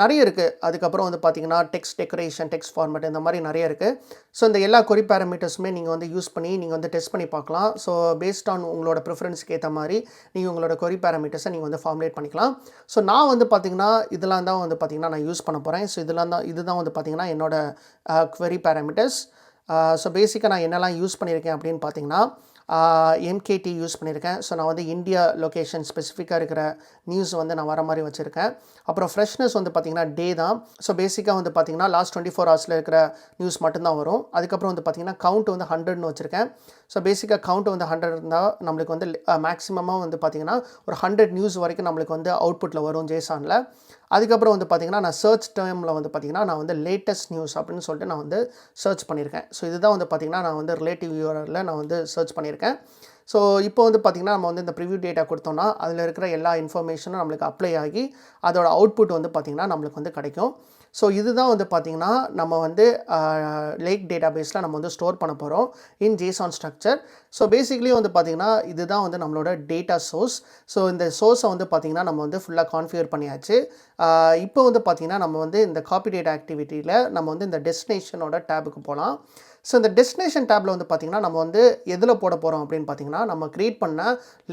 நிறைய இருக்குது. அதுக்கப்புறம் வந்து பார்த்திங்கன்னா டெக்ஸ்ட் டெக்கரேஷன், டெக்ஸ்ட் ஃபார்மேட் இந்த மாதிரி நிறைய இருக்குது. ஸோ இந்த எல்லா query பாராமீட்டர்ஸுமே நீங்கள் வந்து யூஸ் பண்ணி நீங்கள் வந்து டெஸ்ட் பண்ணி பார்க்கலாம். ஸோ பேஸ்ட் ஆன் உங்களோட ப்ரிஃபரன்ஸ்க்கு ஏற்ற மாதிரி நீங்கள் உங்களோட query பாராமீட்டர்ஸை நீங்கள் வந்து ஃபார்முலேட் பண்ணிக்கலாம். ஸோ நான் வந்து பார்த்திங்கன்னா இதெல்லாம் தான் வந்து பார்த்திங்கன்னா நான் யூஸ் பண்ண போகிறேன். ஸோ இதுதான் வந்து பார்த்திங்கன்னா என்னோட query பாராமீட்டர்ஸ். ஸோ பேசிக்காக நான் என்னெல்லாம் யூஸ் பண்ணியிருக்கேன் அப்படின்னு பார்த்திங்கன்னா எம்கேடி யூஸ் பண்ணியிருக்கேன். ஸோ நான் வந்து இந்தியா லொக்கேஷன் ஸ்பெசிஃபிக்காக இருக்கிற நியூஸ் வந்து நான் வர மாதிரி வச்சுருக்கேன். அப்புறம் ஃப்ரெஷ்னஸ் வந்து பார்த்திங்கன்னா டே தான். ஸோ பேசிக்காக வந்து பார்த்திங்கன்னா லாஸ்ட் 24 ஹவர்ஸில் இருக்கிற நியூஸ் மட்டும்தான் வரும். அதுக்கப்புறம் வந்து பார்த்திங்கன்னா கவுண்ட் வந்து 100ன்னு வச்சுருக்கேன். ஸோ பேசிக்காக கவுண்ட் வந்து 100 இருந்தால் நம்மளுக்கு வந்து மேக்ஸிமமாக வந்து பார்த்திங்கன்னா ஒரு 100 நியூஸ் வரைக்கும் நம்மளுக்கு வந்து அவுட்புட்டில் வரும் ஜேசானில். அதுக்கப்புறம் வந்து பார்த்திங்கன்னா நான் சர்ச் டேர்மில் வந்து பார்த்திங்கன்னா நான் வந்து லேட்டஸ்ட் நியூஸ் அப்படின்னு சொல்லிட்டு நான் வந்து சர்ச் பண்ணியிருக்கேன். ஸோ இதுதான் வந்து பார்த்திங்கன்னா நான் வந்து ரிலேட்டிவ் URLல நான் வந்து சர்ச் பண்ணியிருக்கேன். ஸோ இப்போ வந்து பார்த்திங்கன்னா நம்ம வந்து இந்த ப்ரிவ்யூ டேட்டா கொடுத்தோம்னா அதில் இருக்கிற எல்லா இன்ஃபர்மேஷனும் நம்மளுக்கு அப்ளை ஆகி அதோட அவுட்புட் வந்து பார்த்திங்கன்னா நம்மளுக்கு வந்து கிடைக்கும். ஸோ இதுதான் வந்து பார்த்திங்கன்னா நம்ம வந்து லேக் டேட்டாபேஸில் நம்ம வந்து ஸ்டோர் பண்ண போகிறோம் இன் ஜேசான் ஸ்ட்ரக்சர். ஸோ பேசிக்லி வந்து பார்த்திங்கன்னா இதுதான் வந்து நம்மளோட டேட்டா சோர்ஸ். ஸோ இந்த சோர்ஸை வந்து பார்த்திங்கன்னா நம்ம வந்து ஃபுல்லாக கான்ஃபிகர் பண்ணியாச்சு. இப்போ வந்து பார்த்திங்கன்னா நம்ம வந்து இந்த காப்பி டேட்டா ஆக்டிவிட்டியில் நம்ம வந்து இந்த டெஸ்டினேஷனோட டேபுக்கு போகலாம். ஸோ இந்த டெஸ்டினேஷன் டேப்பில் வந்து பார்த்திங்கன்னா நம்ம வந்து எதில் போட போகிறோம் அப்படின்னு பார்த்திங்கன்னா நம்ம க்ரியேட் பண்ண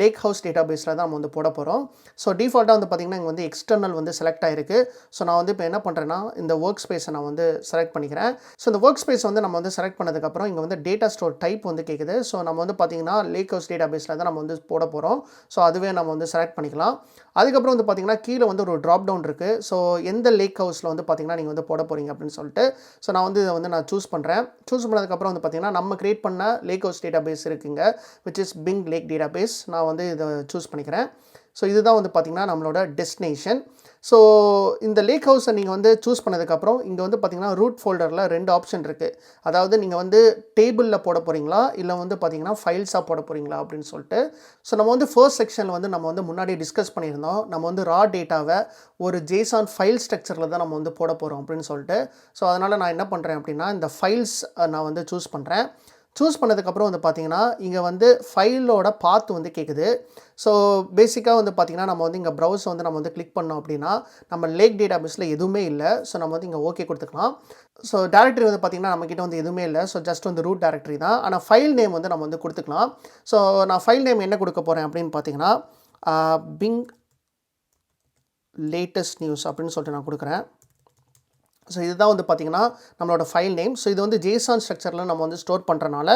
லேக் ஹவுஸ் டேட்டாபேஸில் தான் நம்ம வந்து போட போகிறோம். ஸோ டிஃபால்ட்டாக வந்து பார்த்திங்கன்னா இங்கே வந்து எக்ஸ்டர்னல் வந்து செலக்ட் ஆகிருக்கு. ஸோ நான் வந்து இப்போ என்ன பண்ணுறேன்னா இந்த ஒர்க் ஸ்பேஸை நான் வந்து செலக்ட் பண்ணிக்கிறேன். ஸோ இந்த ஒர்க் ஸ்பேஸ் வந்து நம்ம வந்து செலக்ட் பண்ணதுக்கப்புறம் இங்கே வந்து டேட்டா ஸ்டோர் டைப் வந்து கேட்குது. ஸோ நம்ம வந்து பார்த்திங்கன்னா லேக் ஹவுஸ் டேட்டாபேஸில் தான் நம்ம வந்து போட போகிறோம். ஸோ அதுவே நம்ம வந்து செலக்ட் பண்ணிக்கலாம். அதுக்கப்புறம் வந்து பார்த்திங்கன்னா கீழே வந்து ஒரு ட்ராப் டவுன் இருக்குது. ஸோ எந்த லேக் ஹவுஸில் வந்து பார்த்திங்கன்னா நீங்கள் வந்து போட போகிறீங்க அப்படின்னு சொல்லிட்டு ஸோ நான் வந்து இதை வந்து நான் சூஸ் பண்ணுறேன். சூஸ் பண்ணதுக்கப்புறம் வந்து பார்த்திங்கன்னா நம்ம கிரியேட் பண்ண லேக் ஹவுஸ் டேட்டாபேஸ் இருக்குங்க, which is Bing lake database. நான் வந்து இதை சூஸ் பண்ணிக்கிறேன். ஸோ இதுதான் வந்து பார்த்திங்கன்னா நம்மளோட டெஸ்டினேஷன். ஸோ இந்த லேக் ஹவுஸை நீங்கள் வந்து சூஸ் பண்ணதுக்கப்புறம் இங்கே வந்து பார்த்தீங்கன்னா ரூட் ஃபோல்டரில் 2 ஆப்ஷன் இருக்குது. அதாவது நீங்கள் வந்து டேபிளில் போட போகிறீங்களா இல்லை வந்து பார்த்தீங்கன்னா ஃபைல்ஸாக போட போகிறீங்களா அப்படின்னு சொல்லிட்டு. ஸோ நம்ம வந்து ஃபர்ஸ்ட் செக்ஷனில் வந்து நம்ம வந்து முன்னாடி டிஸ்கஸ் பண்ணியிருந்தோம். நம்ம வந்து ரா டேட்டாவை ஒரு ஜேசான் ஃபைல் ஸ்ட்ரக்சரில் தான் நம்ம வந்து போட போகிறோம் அப்படின்னு சொல்லிட்டு. ஸோ அதனால் நான் என்ன பண்ணுறேன் அப்படின்னா இந்த ஃபைல்ஸ் நான் வந்து சூஸ் பண்ணுறேன். சூஸ் பண்ணதுக்கப்புறம் வந்து பார்த்தீங்கன்னா இங்கே வந்து ஃபைலோட பாத் வந்து கேட்குது. ஸோ பேசிக்காக வந்து பார்த்தீங்கன்னா நம்ம வந்து இங்கே ப்ரௌஸ் வந்து நம்ம வந்து கிளிக் பண்ணோம் அப்படின்னா நம்ம லேக் டேட்டாபேஸில் எதுவுமே இல்லை. ஸோ நம்ம வந்து இங்கே ஓகே கொடுத்துக்கலாம். ஸோ டேரக்டரி வந்து பார்த்தீங்கன்னா நம்மக்கிட்ட வந்து எதுவுமே இல்லை. ஸோ ஜஸ்ட் வந்து ரூட் டேரக்டரி தான். ஆனால் ஃபைல் நேம் வந்து நம்ம வந்து கொடுத்துக்கலாம். ஸோ நான் ஃபைல் நேம் என்ன கொடுக்க போகிறேன் அப்படின்னு பார்த்தீங்கன்னா பிங் லேட்டஸ்ட் நியூஸ் அப்படின்னு சொல்லிட்டு நான் கொடுக்குறேன். ஸோ இதுதான் வந்து பார்த்திங்கன்னா நம்மளோட ஃபைல் நேம். ஸோ இது வந்து ஜேசான் ஸ்ட்ரக்சரில் நம்ம வந்து ஸ்டோர் பண்ணுறனால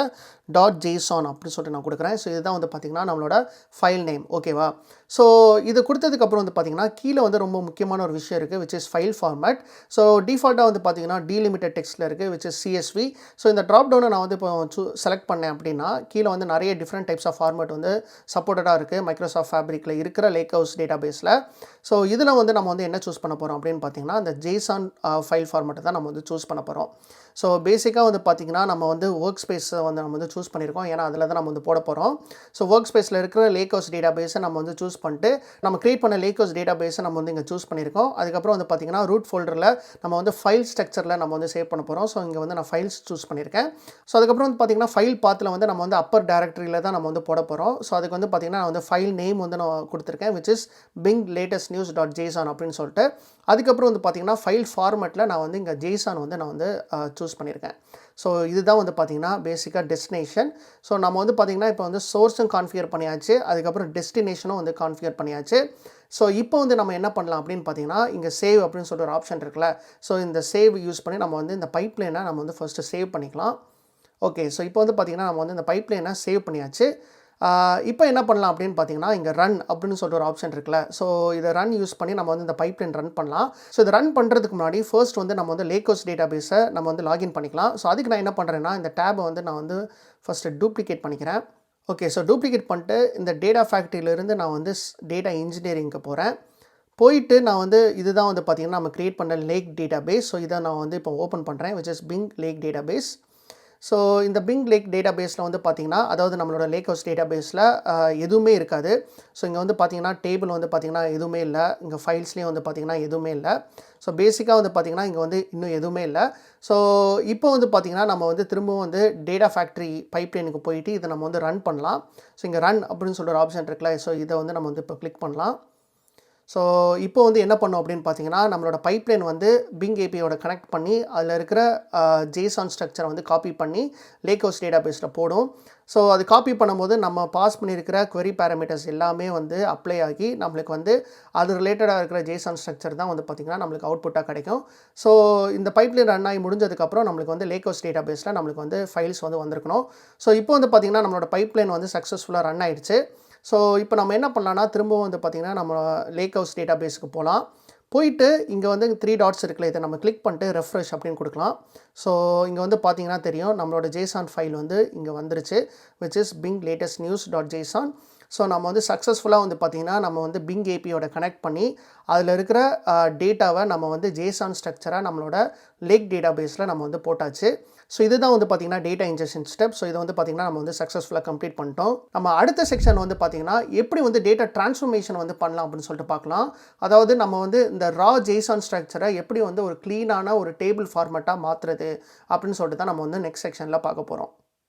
.json அப்படின்னு சொல்லிட்டு நான் கொடுக்குறேன். ஸோ இதுதான் வந்து பார்த்திங்கன்னா நம்மளோட ஃபைல் நேம். ஓகேவா? ஸோ இது கொடுத்ததுக்கப்புறம் வந்து பார்த்திங்கன்னா கீழே வந்து ரொம்ப முக்கியமான ஒரு விஷயம் இருக்குது which is file format. So டிஃபால்ட்டாக வந்து பார்த்திங்கன்னா டீலிமிட்டட் டெக்ஸ்ட்டில் இருக்குது விச் இஸ் CSV. ஸோ இந்த ட்ராப் டவுனை நான் வந்து இப்போ செலக்ட் பண்ணேன் அப்படின்னா கீழே வந்து நிறைய டிஃப்ரெண்ட் டைப்ஸ் ஆஃப் ஃபார்மேட் வந்து சப்போர்ட்டடாக இருக்குது மைக்ரோசாஃப்ட் ஃபேப்ரிக்கில் இருக்கிற லேக் ஹவுஸ் டேட்டாபேஸில். ஸோ இதில் வந்து நம்ம வந்து என்ன சூஸ் பண்ண போகிறோம் அப்படின்னு பார்த்திங்கன்னா இந்த ஜேசான் ஃபைல் ஃபார்மேட்டை தான் நம்ம வந்து சூஸ் பண்ண போகிறோம். ஸோ பேசிக்காக வந்து பார்த்திங்கன்னா நம்ம வந்து ஒர்க் ஸ்பேஸை வந்து நம்ம வந்து சூஸ் பண்ணியிருக்கோம். ஏன்னா அதில் தான் நம்ம வந்து போட போகிறோம். ஸோ ஒர்க் ஸ்பேஸில் இருக்கிற லேக் ஹவுஸ் டேட்டாபேஸை நம்ம வந்து சூஸ் பண்ணிட்டு நம்ம கிரியேட் பண்ண லேக் ஹவுஸ் டேட்டாபேஸை நம்ம வந்து இங்கே சூஸ் பண்ணியிருக்கோம். அதுக்கப்புறம் வந்து பார்த்திங்கன்னா ரூட் ஃபோல்டரில் நம்ம வந்து ஃபைல் ஸ்ட்ரக்சரில் நம்ம வந்து சேவ் பண்ண போகிறோம். ஸோ இங்கே வந்து நான் ஃபைல்ஸ் சூஸ் பண்ணியிருக்கேன். ஸோ அதுக்கப்புறம் வந்து பார்த்திங்கன்னா ஃபைல் பாத்தில் வந்து நம்ம வந்து அப்பர் டேரக்டரியில் தான் நம்ம வந்து போட போகிறோம். ஸோ அதுக்கு வந்து பார்த்திங்கன்னா நான் வந்து ஃபைல் நேம் வந்து நான் கொடுத்துருக்கேன் which is Bing latest news .json அப்படின்னு சொல்லிட்டு. அதுக்கப்புறம் வந்து பார்த்திங்கன்னா ஃபைல் ஃபார்மேட்டில் நான் வந்து இங்கே ஜேசான் வந்து நான் வந்து சூஸ் பண்ணியிருக்கேன். ஸோ இதுதான் வந்து பார்த்திங்கன்னா பேசிக்காக டெஸ்டினேஷன். ஸோ நம்ம வந்து பார்த்திங்கன்னா இப்போ வந்து சோர்ஸும் கான்ஃபிகர் பண்ணியாச்சு. அதுக்கப்புறம் டெஸ்டினேஷனும் வந்து கான்ஃபிகர் பண்ணியாச்சு. ஸோ இப்போ வந்து நம்ம என்ன பண்ணலாம் அப்படின்னு பார்த்தீங்கன்னா இங்கே சேவ் அப்படின்னு சொல்லிட்டு ஒரு ஆப்ஷன் இருக்குல்ல. ஸோ இந்த சேவ் யூஸ் பண்ணி நம்ம வந்து இந்த பைப்லைனை நம்ம வந்து ஃபஸ்ட்டு சேவ் பண்ணிக்கலாம். ஓகே. ஸோ இப்போ வந்து பார்த்திங்கன்னா நம்ம வந்து இந்த பைப்லைனை சேவ் பண்ணியாச்சு. இப்போ என்ன பண்ணலாம் அப்படின்னு பார்த்தீங்கன்னா இங்கே ரன் அப்படின்னு சொல்லிட்டு ஒரு ஆப்ஷன் இருக்குல்ல. ஸோ இதை ரன் யூஸ் பண்ணி நம்ம வந்து இந்த பைப்லைன் ரன் பண்ணலாம். ஸோ இதை ரன் பண்ணுறதுக்கு முன்னாடி ஃபர்ஸ்ட் வந்து நம்ம வந்து லேக் ஹவுஸ் டேட்டாபேஸை நம்ம வந்து லாகின் பண்ணிக்கலாம். ஸோ அதுக்கு நான் என்ன பண்ணுறேன்னா இந்த டேபை வந்து நான் வந்து ஃபஸ்ட்டு டூப்ளிகேட் பண்ணிக்கிறேன். ஓகே. ஸோ டூப்ளிகேட் பண்ணிட்டு இந்த டேட்டா ஃபேக்ட்ரியிலேருந்து நான் வந்து டேட்டா இன்ஜினியரிங்க்கு போகிறேன். போயிட்டு நான் வந்து இதுதான் வந்து பார்த்திங்கன்னா நம்ம க்ரியேட் பண்ண லேக் டேட்டாபேஸ். ஸோ இதை நான் வந்து இப்போ ஓப்பன் பண்ணுறேன் which is Bing lake database. So இந்த பிங் லேக் டேட்டாபேஸில் வந்து பார்த்திங்கன்னா அதாவது நம்மளோட லேக் ஹவுஸ் டேட்டாபேஸில் எதுவுமே இருக்காது. ஸோ இங்கே வந்து பார்த்திங்கன்னா டேபிள் வந்து பார்த்திங்கன்னா எதுவுமே இல்லை. இங்கே ஃபைல்ஸ்லேயும் வந்து பார்த்திங்கன்னா எதுவுமே இல்லை. ஸோ பேசிக்காக வந்து பார்த்திங்கன்னா இங்கே வந்து இன்னும் எதுவுமே இல்லை. ஸோ இப்போ வந்து பார்த்திங்கன்னா நம்ம வந்து திரும்பவும் வந்து டேட்டா ஃபேக்ட்ரி பைப்லைனுக்கு போயிட்டு இதை நம்ம வந்து ரன் பண்ணலாம். ஸோ இங்கே ரன் அப்படின்னு சொல்லிட்டு ஒரு ஆப்ஷன் இருக்குல்ல. ஸோ இதை வந்து நம்ம வந்து இப்போ கிளிக் பண்ணலாம். ஸோ இப்போ வந்து என்ன பண்ணோம் அப்படின்னு பார்த்தீங்கன்னா நம்மளோட பைப்லைன் வந்து பிங் ஏபியோட கனெக்ட் பண்ணி அதில் இருக்கிற ஜேசான் ஸ்ட்ரக்சரை வந்து காப்பி பண்ணி லேக் ஹவுஸ் டேட்டாபேஸில் போடும். ஸோ அது காப்பி பண்ணும்போது நம்ம பாஸ் பண்ணியிருக்கிற query பேராமீட்டர்ஸ் எல்லாமே வந்து அப்ளை ஆகி நம்மளுக்கு வந்து அது ரிலேட்டடாக இருக்கிற ஜேசான் ஸ்ட்ரக்சர் தான் வந்து பார்த்திங்கன்னா நம்மளுக்கு அவுட்புட்டாக கிடைக்கும். ஸோ இந்த பைப்லைன் ரன் ஆகி முடிஞ்சதுக்கப்புறம் நம்மளுக்கு வந்து லேக் ஹவுஸ் டேட்டாபேஸில் நம்மளுக்கு வந்து ஃபைல்ஸ் வந்து வந்திருக்கணும். ஸோ இப்போ வந்து பார்த்திங்கன்னா நம்மளோட பைப்லைன் வந்து சக்ஸஸ்ஃபுல்லாக ரன் ஆகிடுச்சு. ஸோ இப்போ நம்ம என்ன பண்ணலான்னா திரும்பவும் வந்து பார்த்திங்கன்னா நம்ம லேக் ஹவுஸ் டேட்டாபேஸுக்கு போகலாம். போயிட்டு இங்கே வந்து 3 டாட்ஸ் இருக்குல்ல, இதை நம்ம கிளிக் பண்ணிட்டு ரெஃப்ரெஷ் அப்படின்னு கொடுக்கலாம். ஸோ இங்கே வந்து பார்த்திங்கன்னா தெரியும் நம்மளோட ஜேசான் ஃபைல் வந்து இங்கே வந்துருச்சு which is Bing latest news .json. So நம்ம வந்து சக்ஸஸ்ஃபுல்லாக வந்து பார்த்திங்கன்னா நம்ம வந்து பிங் ஏபியோட கனெக்ட் பண்ணி அதில் இருக்கிற டேட்டாவை நம்ம வந்து ஜேசான் ஸ்ட்ரக்சராக நம்மளோட லேக் டேட்டாபேஸில் நம்ம வந்து போட்டாச்சு. ஸோ இதுதான் வந்து பார்த்திங்கன்னா டேட்டா இன்ஜெக்ஷன் ஸ்டெப். ஸோ இதை வந்து பார்த்திங்கன்னா நம்ம வந்து சக்ஸஸ்ஃபுல்லாக கம்ப்ளீட் பண்ணிட்டோம். நம்ம அடுத்த செக்ஷன் வந்து பார்த்திங்கன்னா எப்படி வந்து டேட்டா ட்ரான்ஸ்ஃபர்மேஷன் வந்து பண்ணலாம் அப்படின்னு சொல்லிட்டு பார்க்கலாம். அதாவது நம்ம வந்து இந்த ரா ஜேசான் ஸ்ட்ரக்சரை எப்படி வந்து ஒரு க்ளீனான ஒரு டேபிள் ஃபார்மேட்டாக மாற்றுறது அப்படின்னு சொல்லிட்டு தான் நம்ம வந்து நெக்ஸ்ட் செக்ஷனில் பார்க்க போகிறோம்.